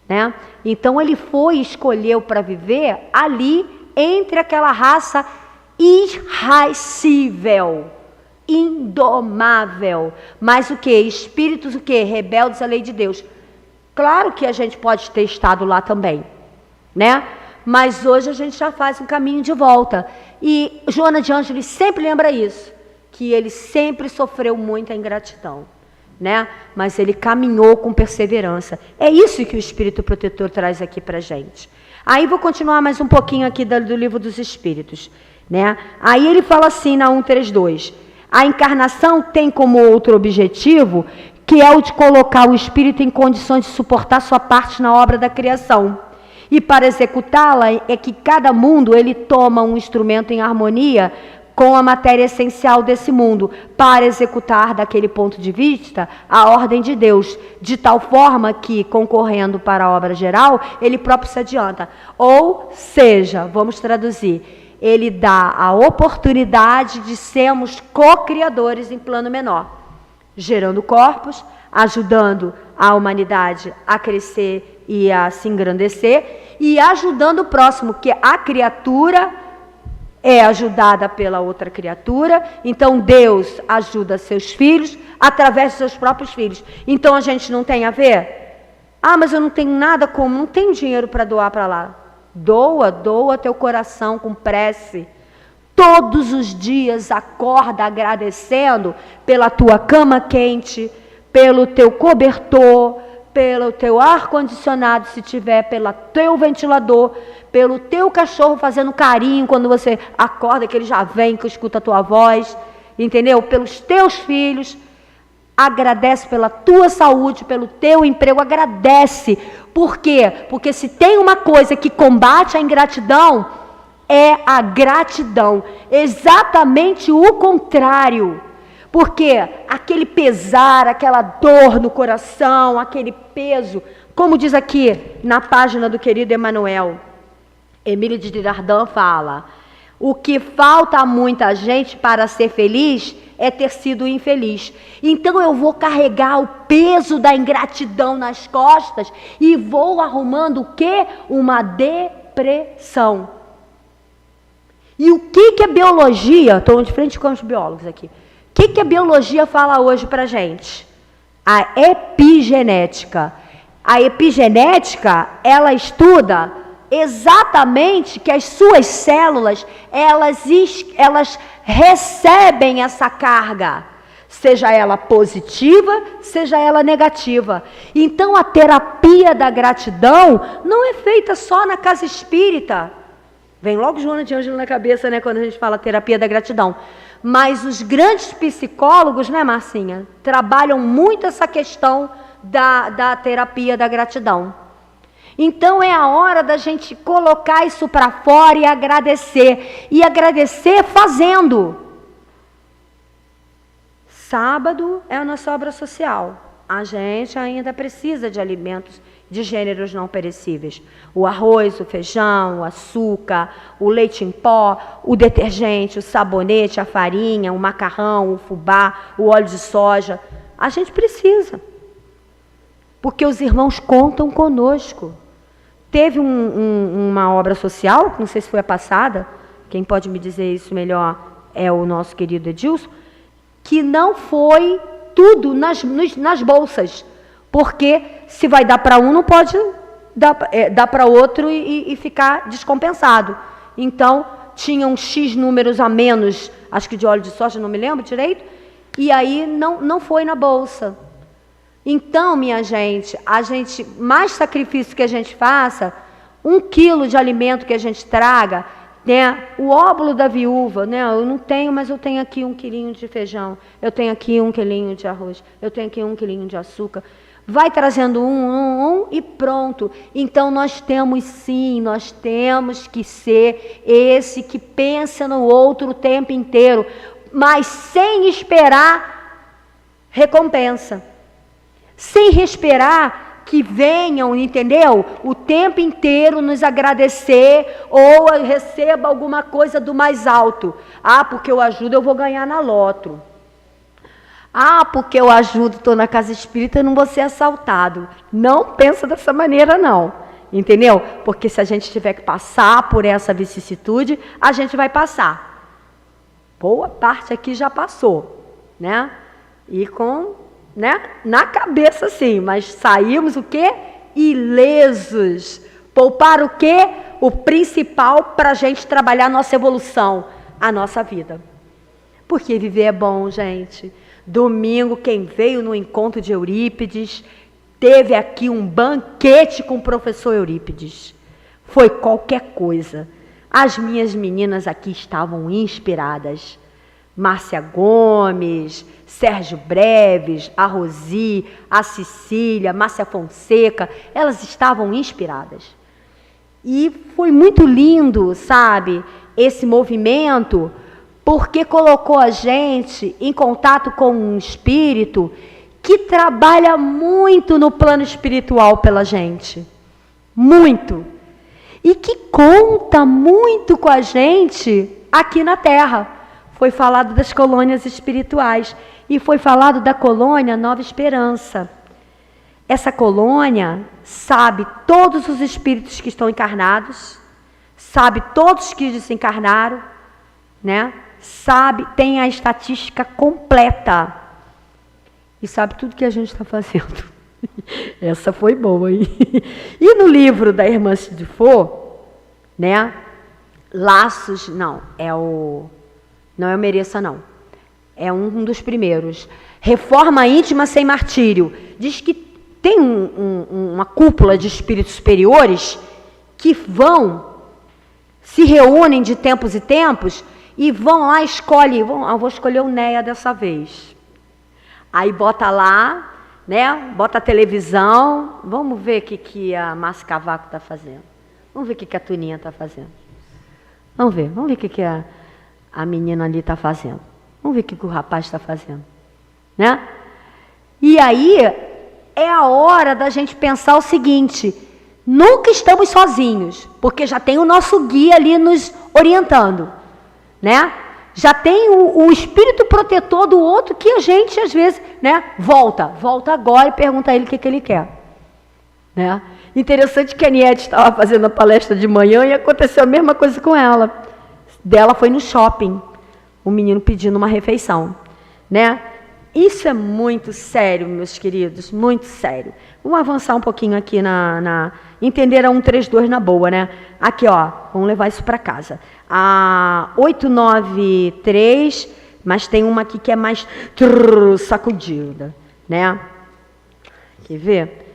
né? Então ele escolheu para viver ali, entre aquela raça irracível, indomável, mas o que? Espíritos o que? Rebeldes à lei de Deus. Claro que a gente pode ter estado lá também, né? Mas hoje a gente já faz um caminho de volta. E Joana de Ângeles sempre lembra isso, que ele sempre sofreu muita ingratidão, né? Mas ele caminhou com perseverança. É isso que o Espírito Protetor traz aqui pra gente. Aí vou continuar mais um pouquinho aqui do Livro dos Espíritos, né? Aí ele fala assim na 132, a encarnação tem como outro objetivo, que é o de colocar o espírito em condições de suportar sua parte na obra da criação. E para executá-la é que cada mundo ele toma um instrumento em harmonia com a matéria essencial desse mundo, para executar daquele ponto de vista a ordem de Deus, de tal forma que, concorrendo para a obra geral, ele próprio se adianta. Ou seja, vamos traduzir, ele dá a oportunidade de sermos co-criadores em plano menor, gerando corpos, ajudando a humanidade a crescer e a se engrandecer, e ajudando o próximo, que a criatura é ajudada pela outra criatura. Então Deus ajuda seus filhos através de seus próprios filhos. Então a gente não tem a ver? Mas eu não tenho nada como, não tenho dinheiro para doar para lá. Doa teu coração com prece. Todos os dias acorda agradecendo pela tua cama quente, pelo teu cobertor, pelo teu ar-condicionado, se tiver, pelo teu ventilador, pelo teu cachorro fazendo carinho quando você acorda, que ele já vem, que escuta a tua voz, entendeu? Pelos teus filhos. Agradece pela tua saúde, pelo teu emprego, agradece. Por quê? Porque se tem uma coisa que combate a ingratidão, é a gratidão. Exatamente o contrário. Porque aquele pesar, aquela dor no coração, aquele peso, como diz aqui na página do querido Emmanuel, Emílio de Girardin fala: o que falta a muita gente para ser feliz é ter sido infeliz. Então eu vou carregar o peso da ingratidão nas costas e vou arrumando o quê? Uma depressão. E o que a biologia, estou de frente com os biólogos aqui, o que a biologia fala hoje para a gente? A epigenética. A epigenética, ela estuda exatamente que as suas células, elas recebem essa carga, seja ela positiva, seja ela negativa. Então a terapia da gratidão não é feita só na casa espírita. Vem logo Joana de Ângelo na cabeça, né, quando a gente fala terapia da gratidão. Mas os grandes psicólogos, né, Marcinha, trabalham muito essa questão da terapia da gratidão. Então é a hora da gente colocar isso para fora e agradecer. E agradecer fazendo. Sábado é a nossa obra social. A gente ainda precisa de alimentos de gêneros não perecíveis. O arroz, o feijão, o açúcar, o leite em pó, o detergente, o sabonete, a farinha, o macarrão, o fubá, o óleo de soja. A gente precisa. Porque os irmãos contam conosco. Teve uma obra social, não sei se foi a passada, quem pode me dizer isso melhor é o nosso querido Edilson, que não foi tudo nas bolsas. Porque se vai dar para um, não pode dar para outro e ficar descompensado. Então, tinham X números a menos, acho que de óleo de soja, não me lembro direito, e aí não foi na bolsa. Então, minha gente, mais sacrifício que a gente faça, 1 quilo de alimento que a gente traga, né? O óbolo da viúva, né? Eu não tenho, mas eu tenho aqui 1 quilinho de feijão, eu tenho aqui 1 quilinho de arroz, eu tenho aqui 1 quilinho de açúcar. Vai trazendo um e pronto. Então nós temos que ser esse que pensa no outro o tempo inteiro, mas sem esperar recompensa. Sem esperar que venham, entendeu? O tempo inteiro nos agradecer ou receba alguma coisa do mais alto. Ah, porque eu ajudo, eu vou ganhar na loto. Ah, porque eu ajudo, estou na casa espírita, eu não vou ser assaltado. Não pensa dessa maneira, não. Entendeu? Porque se a gente tiver que passar por essa vicissitude, a gente vai passar. Boa parte aqui já passou, né? E na cabeça sim, mas saímos o quê? Ilesos. Poupar o quê? O principal para a gente trabalhar a nossa evolução, a nossa vida. Porque viver é bom, gente. Domingo, quem veio no encontro de Eurípides, teve aqui um banquete com o professor Eurípides. Foi qualquer coisa. As minhas meninas aqui estavam inspiradas. Márcia Gomes, Sérgio Breves, a Rosi, a Cecília, Márcia Fonseca, elas estavam inspiradas. E foi muito lindo, sabe, esse movimento, porque colocou a gente em contato com um espírito que trabalha muito no plano espiritual pela gente. Muito. E que conta muito com a gente aqui na Terra. Foi falado das colônias espirituais e foi falado da colônia Nova Esperança. Essa colônia sabe todos os espíritos que estão encarnados, sabe todos que desencarnaram, né? Sabe, tem a estatística completa e sabe tudo que a gente está fazendo. Essa foi boa, hein? E no livro da irmã Cidifô, né? Laços, não é o Mereça, não. É um dos primeiros. Reforma íntima sem martírio. Diz que tem uma cúpula de espíritos superiores que se reúnem de tempos e tempos e vão lá, vou escolher o Néia dessa vez. Aí bota lá, né? Bota a televisão. Vamos ver o que a Márcia Cavaco está fazendo. Vamos ver o que a Tuninha está fazendo. Vamos ver o que a menina ali está fazendo. Vamos ver o que o rapaz está fazendo. Né? E aí é a hora da gente pensar o seguinte: nunca estamos sozinhos, porque já tem o nosso guia ali nos orientando, né? Já tem o espírito protetor do outro que a gente, às vezes, né, volta agora e pergunta a ele o que ele quer. Né? Interessante que a Niete estava fazendo a palestra de manhã e aconteceu a mesma coisa com ela. Dela foi no shopping, o menino pedindo uma refeição. Né? Isso é muito sério, meus queridos, muito sério. Vamos avançar um pouquinho aqui entender a 132 na boa, né? Aqui, ó, vamos levar isso para casa. A 893, mas tem uma aqui que é mais sacudida, né? Quer ver?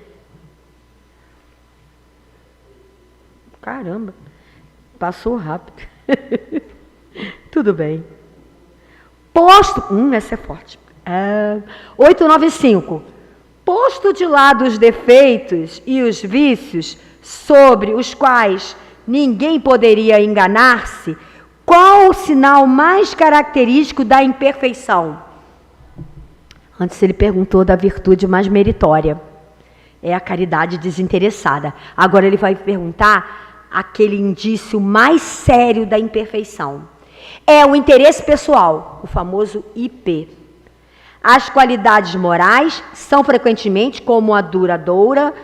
Caramba, passou rápido. Tudo bem. Posto, essa é forte. 895. Posto de lado os defeitos e os vícios sobre os quais ninguém poderia enganar-se, qual o sinal mais característico da imperfeição? Antes ele perguntou da virtude mais meritória. É a caridade desinteressada. Agora ele vai perguntar aquele indício mais sério da imperfeição. É o interesse pessoal, o famoso IP. As qualidades morais são frequentemente como a douradora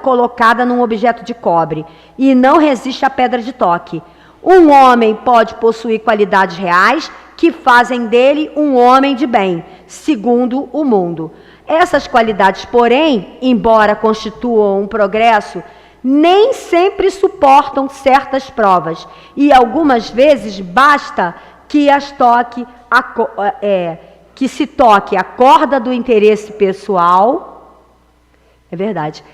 colocada num objeto de cobre e não resiste à pedra de toque. Um homem pode possuir qualidades reais que fazem dele um homem de bem, segundo o mundo. Essas qualidades, porém, embora constituam um progresso, nem sempre suportam certas provas e algumas vezes basta que que se toque a corda do interesse pessoal, é verdade,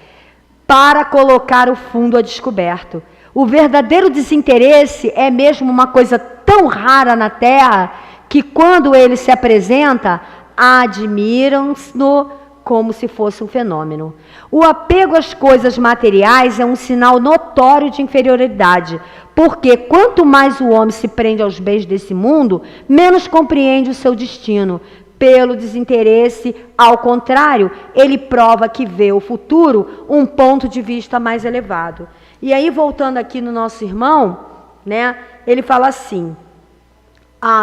para colocar o fundo a descoberto. O verdadeiro desinteresse é mesmo uma coisa tão rara na Terra que quando ele se apresenta, admiram-no como se fosse um fenômeno. O apego às coisas materiais é um sinal notório de inferioridade, porque quanto mais o homem se prende aos bens desse mundo, menos compreende o seu destino. Pelo desinteresse, ao contrário, ele prova que vê o futuro um ponto de vista mais elevado. E aí, voltando aqui no nosso irmão, né, ele fala assim: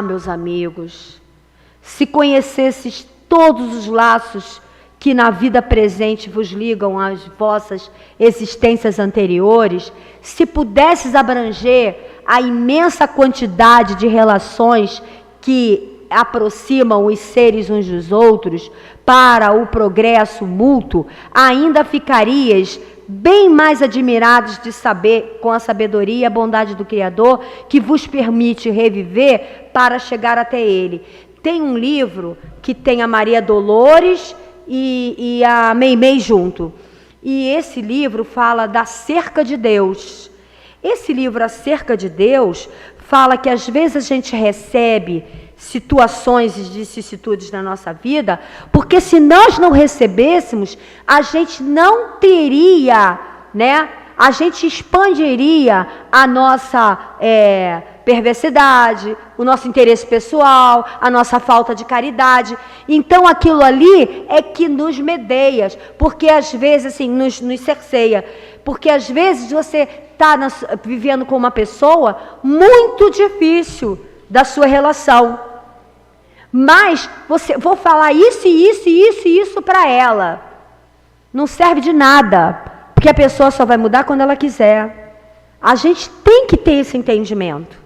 meus amigos, se conhecesses todos os laços que na vida presente vos ligam às vossas existências anteriores, se pudesses abranger a imensa quantidade de relações que aproximam os seres uns dos outros para o progresso mútuo, ainda ficarias bem mais admirados de saber, com a sabedoria e a bondade do Criador, que vos permite reviver para chegar até Ele. Tem um livro que tem a Maria Dolores e a Meimei junto. E esse livro fala da cerca de Deus. Esse livro, A Cerca de Deus, fala que às vezes a gente recebe situações e vicissitudes na nossa vida, porque se nós não recebêssemos, a gente não teria, né? A gente expandiria a nossa perversidade, o nosso interesse pessoal, a nossa falta de caridade. Então aquilo ali é que nos medeia, porque às vezes assim, nos cerceia, porque às vezes você está vivendo com uma pessoa muito difícil da sua relação, mas vou falar isso para ela, não serve de nada, porque a pessoa só vai mudar quando ela quiser. A gente tem que ter esse entendimento.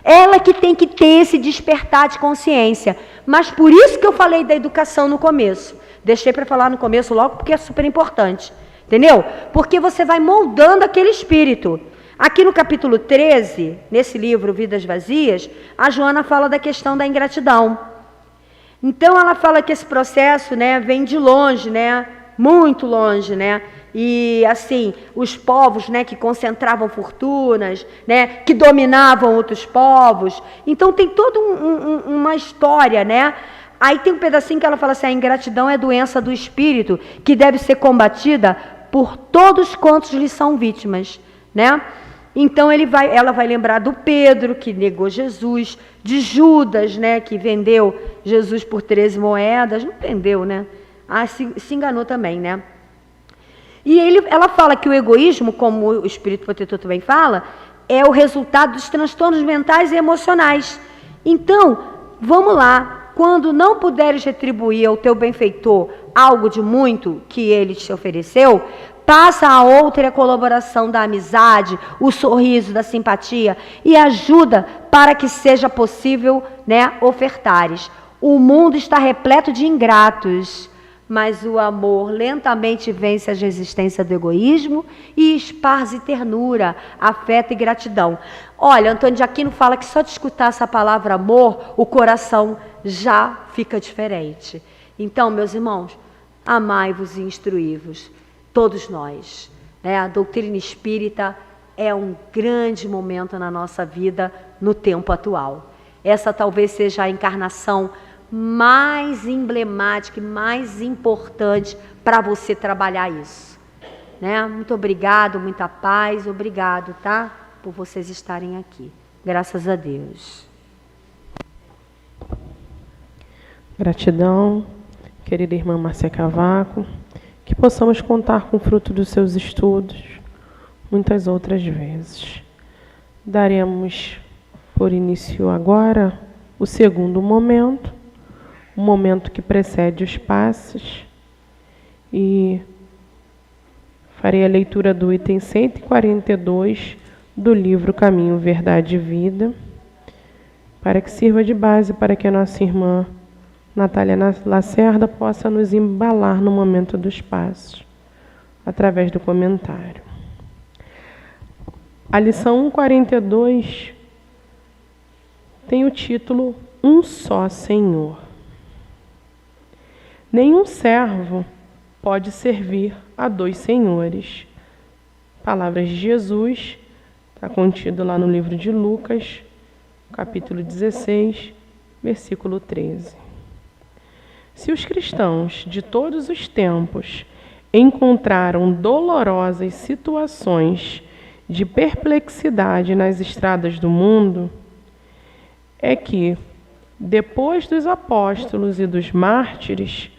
Ela que tem que ter esse despertar de consciência. Mas por isso que eu falei da educação no começo. Deixei para falar no começo logo porque é super importante. Entendeu? Porque você vai moldando aquele espírito. Aqui no capítulo 13, nesse livro Vidas Vazias, a Joana fala da questão da ingratidão. Então ela fala que esse processo, né, vem de longe, né, muito longe, né? E assim, os povos, né, que concentravam fortunas, né, que dominavam outros povos. Então tem toda uma história, né? Aí tem um pedacinho que ela fala assim, a ingratidão é doença do espírito, que deve ser combatida por todos quantos lhe são vítimas, né? Então ela vai lembrar do Pedro, que negou Jesus, de Judas, né, que vendeu Jesus por 13 moedas, não vendeu, né? Se enganou também, né? E ela fala que o egoísmo, como o Espírito Protetor também fala, é o resultado dos transtornos mentais e emocionais. Então, vamos lá, quando não puderes retribuir ao teu benfeitor algo de muito que ele te ofereceu, passa a outra a colaboração da amizade, o sorriso, da simpatia e ajuda para que seja possível, né, ofertares. O mundo está repleto de ingratos, mas o amor lentamente vence a resistência do egoísmo e esparze ternura, afeto e gratidão. Olha, Antônio de Aquino fala que só de escutar essa palavra amor, o coração já fica diferente. Então, meus irmãos, amai-vos e instruí-vos, todos nós, né? A doutrina espírita é um grande momento na nossa vida no tempo atual. Essa talvez seja a encarnação mais emblemática e mais importante para você trabalhar isso, né? Muito obrigado, muita paz, obrigado, tá? Por vocês estarem aqui. Graças a Deus. Gratidão, querida irmã Márcia Cavaco, que possamos contar com o fruto dos seus estudos muitas outras vezes. Daremos por início agora o segundo momento, o momento que precede os passes, e farei a leitura do item 142 do livro Caminho, Verdade e Vida, para que sirva de base para que a nossa irmã Natália Lacerda possa nos embalar no momento dos passos, através do comentário. A lição 142 tem o título Um Só Senhor. Nenhum servo pode servir a dois senhores. Palavras de Jesus, está contido lá no livro de Lucas, capítulo 16, versículo 13. Se os cristãos de todos os tempos encontraram dolorosas situações de perplexidade nas estradas do mundo, é que, depois dos apóstolos e dos mártires,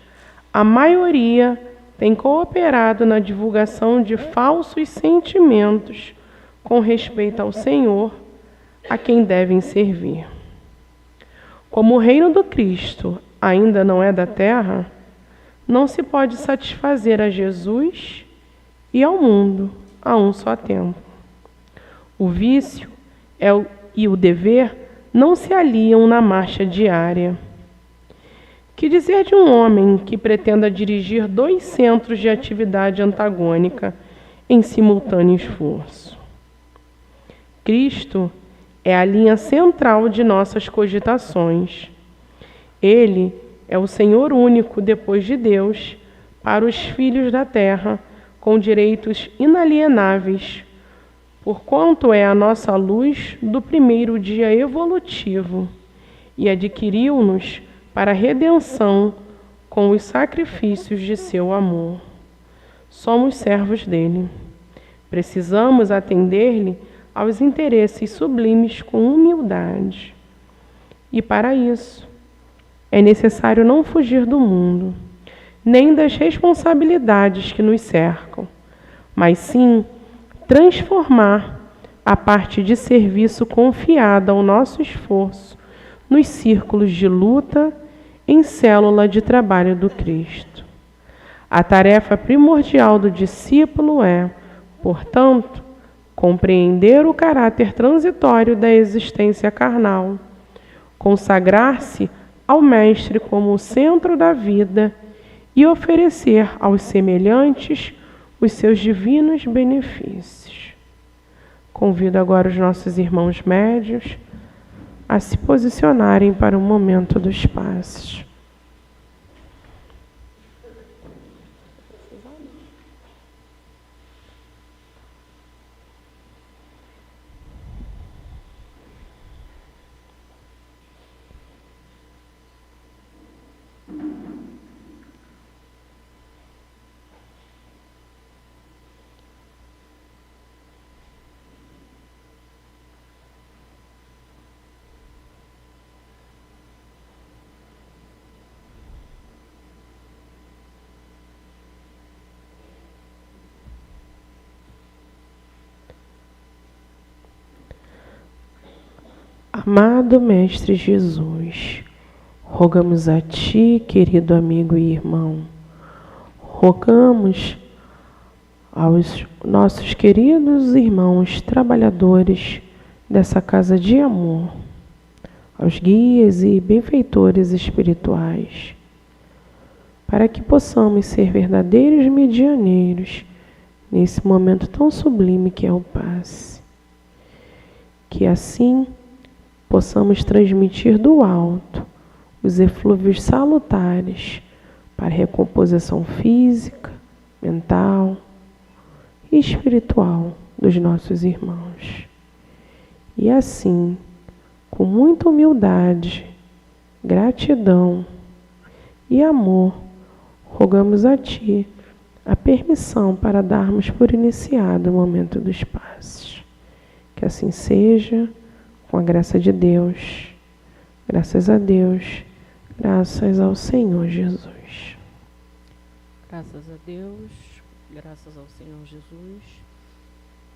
a maioria tem cooperado na divulgação de falsos sentimentos com respeito ao Senhor, a quem devem servir. Como o reino do Cristo ainda não é da terra, não se pode satisfazer a Jesus e ao mundo a um só tempo. O vício e o dever não se aliam na marcha diária. Que dizer de um homem que pretenda dirigir 2 centros de atividade antagônica em simultâneo esforço? Cristo é a linha central de nossas cogitações. Ele é o Senhor único depois de Deus para os filhos da terra, com direitos inalienáveis, porquanto é a nossa luz do primeiro dia evolutivo e adquiriu-nos para a redenção com os sacrifícios de seu amor. Somos servos dele. Precisamos atender-lhe aos interesses sublimes com humildade. E para isso, é necessário não fugir do mundo, nem das responsabilidades que nos cercam, mas sim transformar a parte de serviço confiada ao nosso esforço nos círculos de luta em célula de trabalho do Cristo. A tarefa primordial do discípulo é, portanto, compreender o caráter transitório da existência carnal, consagrar-se ao Mestre como o centro da vida e oferecer aos semelhantes os seus divinos benefícios. Convido agora os nossos irmãos médios a se posicionarem para o momento dos passos. Amado Mestre Jesus, rogamos a Ti, querido amigo e irmão, rogamos aos nossos queridos irmãos trabalhadores dessa casa de amor, aos guias e benfeitores espirituais, para que possamos ser verdadeiros medianeiros nesse momento tão sublime que é o passe. Que assim possamos transmitir do alto os eflúvios salutares para a recomposição física, mental e espiritual dos nossos irmãos. E assim, com muita humildade, gratidão e amor, rogamos a Ti a permissão para darmos por iniciado o momento dos passes. Que assim seja, com a graça de Deus, graças a Deus, graças ao Senhor Jesus. Graças a Deus, graças ao Senhor Jesus,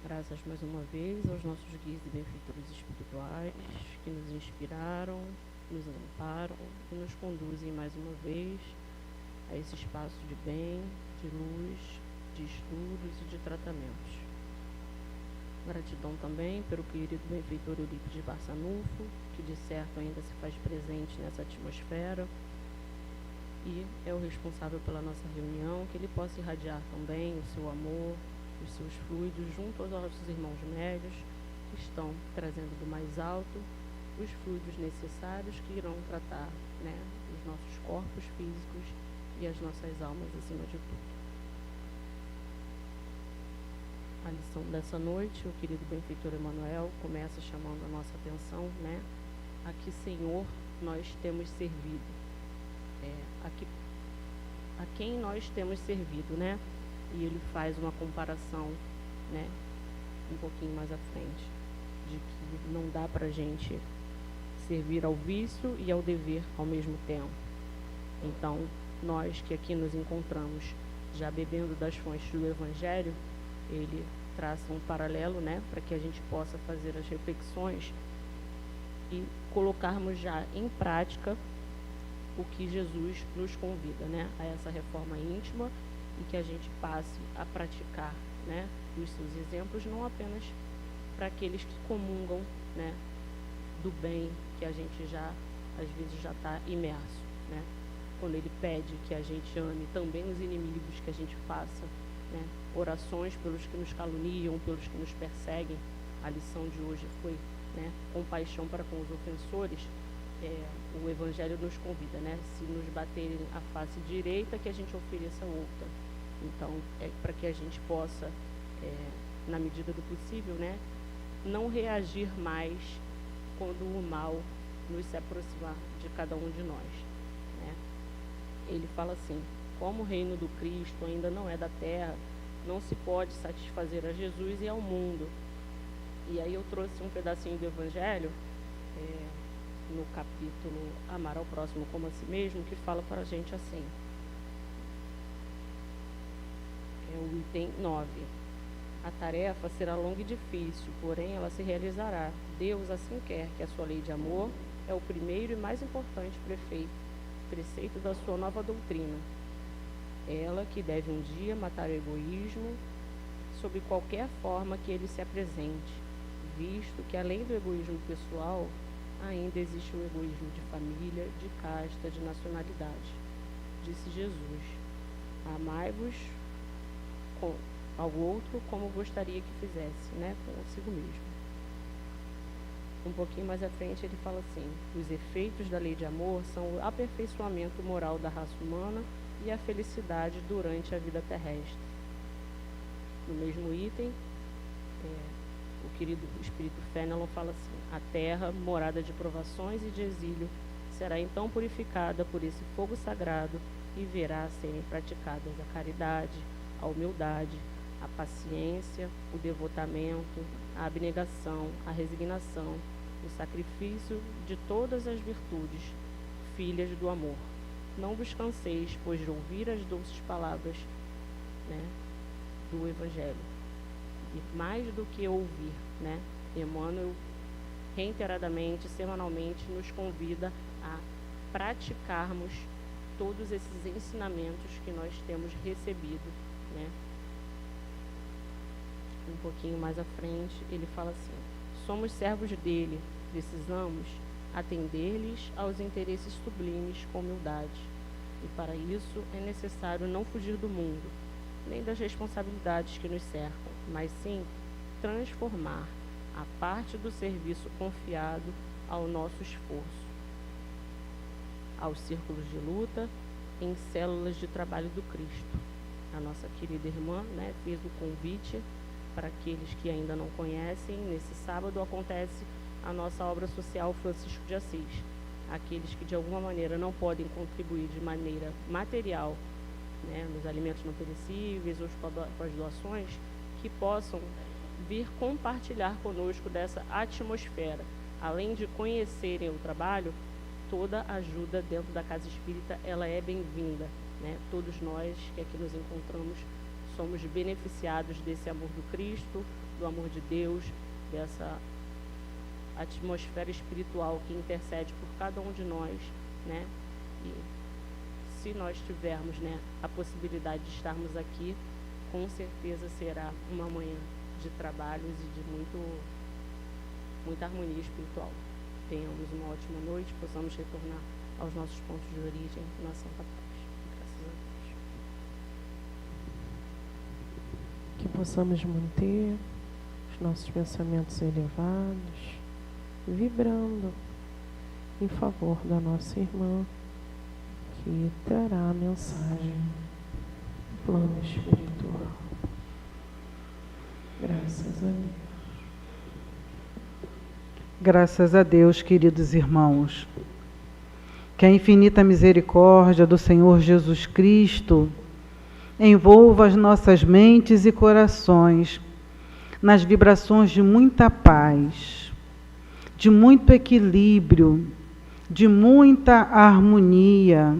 graças mais uma vez aos nossos guias e benfeitores espirituais que nos inspiraram, nos amparam e nos conduzem mais uma vez a esse espaço de bem, de luz, de estudos e de tratamentos. Gratidão também pelo querido benfeitor Eurípides Barçanufo, que de certo ainda se faz presente nessa atmosfera e é o responsável pela nossa reunião, que ele possa irradiar também o seu amor, os seus fluidos junto aos nossos irmãos médios que estão trazendo do mais alto os fluidos necessários que irão tratar, os nossos corpos físicos e as nossas almas acima de tudo. A lição dessa noite, o querido benfeitor Emanuel começa chamando a nossa atenção, a que Senhor nós temos servido, a quem nós temos servido, E ele faz uma comparação, um pouquinho mais à frente, de que não dá para a gente servir ao vício e ao dever ao mesmo tempo. Então, nós que aqui nos encontramos, já bebendo das fontes do Evangelho, ele traça um paralelo, para que a gente possa fazer as reflexões e colocarmos já em prática o que Jesus nos convida, a essa reforma íntima e que a gente passe a praticar, os seus exemplos, não apenas para aqueles que comungam, do bem que a gente já, às vezes, já está imerso, Quando ele pede que a gente ame também os inimigos, que a gente faça, orações pelos que nos caluniam, pelos que nos perseguem. A lição de hoje foi, compaixão para com os ofensores. O Evangelho nos convida, se nos baterem a face direita, que a gente ofereça outra. Então, é para que a gente possa, na medida do possível, não reagir mais quando o mal nos se aproximar de cada um de nós. Ele fala assim: como o reino do Cristo ainda não é da terra, não se pode satisfazer a Jesus e ao mundo. E aí eu trouxe um pedacinho do Evangelho, no capítulo Amar ao Próximo como a si mesmo, que fala para a gente assim. É o item 9. A tarefa será longa e difícil, porém ela se realizará. Deus assim quer que a sua lei de amor é o primeiro e mais importante preceito da sua nova doutrina. Ela que deve um dia matar o egoísmo sob qualquer forma que ele se apresente, visto que além do egoísmo pessoal, ainda existe o egoísmo de família, de casta, de nacionalidade. Disse Jesus: amai-vos ao outro como gostaria que fizesse, consigo mesmo. Um pouquinho mais à frente ele fala assim: os efeitos da lei de amor são o aperfeiçoamento moral da raça humana e a felicidade durante a vida terrestre. No mesmo item, o querido Espírito Fénelon fala assim: a terra, morada de provações e de exílio, será então purificada por esse fogo sagrado e verá serem praticadas a caridade, a humildade, a paciência, o devotamento, a abnegação, a resignação, o sacrifício de todas as virtudes, filhas do amor. Não vos canseis, pois, de ouvir as doces palavras, do Evangelho. E mais do que ouvir, Emmanuel reiteradamente, semanalmente, nos convida a praticarmos todos esses ensinamentos que nós temos recebido, né? Um pouquinho mais à frente, ele fala assim: somos servos dele, precisamos atender-lhes aos interesses sublimes com humildade. E para isso é necessário não fugir do mundo, nem das responsabilidades que nos cercam, mas sim transformar a parte do serviço confiado ao nosso esforço, aos círculos de luta, em células de trabalho do Cristo. A nossa querida irmã, né, fez o convite para aqueles que ainda não conhecem. Nesse sábado acontece a nossa obra social Francisco de Assis. Aqueles que de alguma maneira não podem contribuir de maneira material, né, nos alimentos não perecíveis ou com as doações, que possam vir compartilhar conosco dessa atmosfera. Além de conhecerem o trabalho, toda ajuda dentro da Casa Espírita ela é bem-vinda, né? Todos nós que aqui nos encontramos somos beneficiados desse amor do Cristo, do amor de Deus, dessa atmosfera espiritual que intercede por cada um de nós, né? E se nós tivermos, né, a possibilidade de estarmos aqui, com certeza será uma manhã de trabalhos e de muita harmonia espiritual. Tenhamos uma ótima noite, possamos retornar aos nossos pontos de origem na Santa Paz. Graças a Deus. Que possamos manter os nossos pensamentos elevados, vibrando em favor da nossa irmã, que trará a mensagem do plano espiritual. Graças a Deus. Graças a Deus, queridos irmãos. Que a infinita misericórdia do Senhor Jesus Cristo envolva as nossas mentes e corações nas vibrações de muita paz, de muito equilíbrio, de muita harmonia.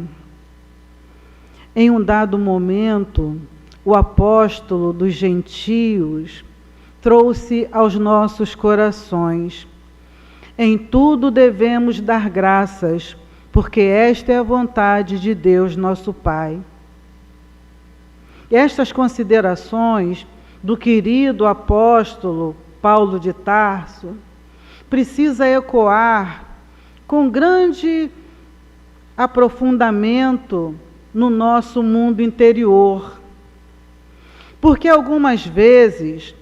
Em um dado momento, o apóstolo dos gentios trouxe aos nossos corações: em tudo devemos dar graças, porque esta é a vontade de Deus, nosso Pai. Estas considerações do querido apóstolo Paulo de Tarso precisa ecoar com grande aprofundamento no nosso mundo interior. Porque algumas vezes,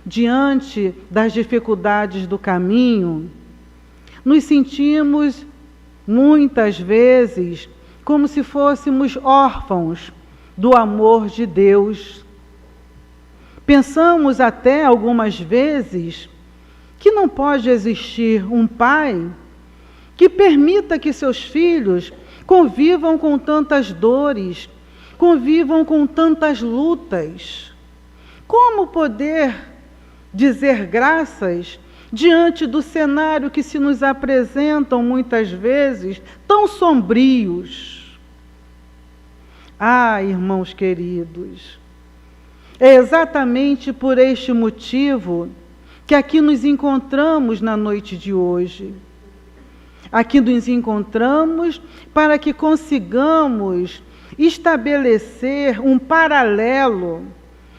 diante das dificuldades do caminho, nos sentimos, muitas vezes, como se fôssemos órfãos do amor de Deus. Pensamos até, algumas vezes, que não pode existir um pai que permita que seus filhos convivam com tantas dores, convivam com tantas lutas. Como poder dizer graças diante do cenário que se nos apresentam muitas vezes tão sombrios? Ah, irmãos queridos, é exatamente por este motivo que aqui nos encontramos na noite de hoje. Aqui nos encontramos para que consigamos estabelecer um paralelo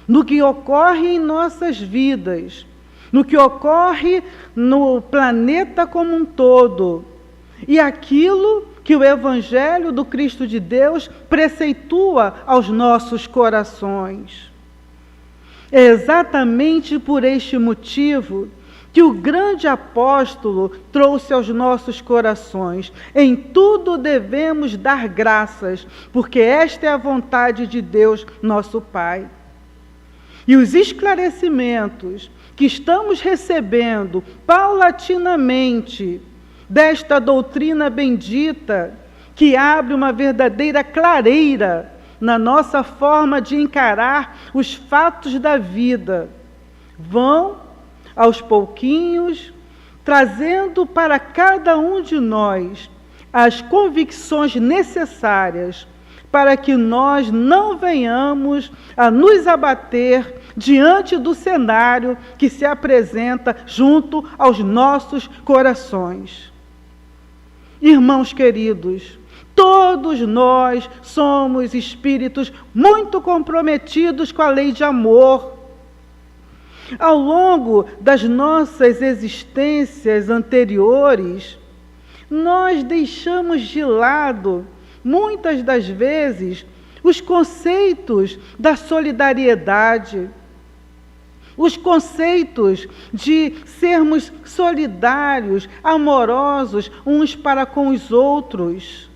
no que ocorre em nossas vidas, no que ocorre no planeta como um todo, e aquilo que o Evangelho do Cristo de Deus preceitua aos nossos corações. É exatamente por este motivo que o grande apóstolo trouxe aos nossos corações: em tudo devemos dar graças, porque esta é a vontade de Deus, nosso Pai. E os esclarecimentos que estamos recebendo paulatinamente desta doutrina bendita, que abre uma verdadeira clareira na nossa forma de encarar os fatos da vida, vão, aos pouquinhos, trazendo para cada um de nós as convicções necessárias para que nós não venhamos a nos abater diante do cenário que se apresenta junto aos nossos corações. Irmãos queridos, todos nós somos espíritos muito comprometidos com a lei de amor. Ao longo das nossas existências anteriores, nós deixamos de lado, muitas das vezes, os conceitos da solidariedade, os conceitos de sermos solidários, amorosos uns para com os outros.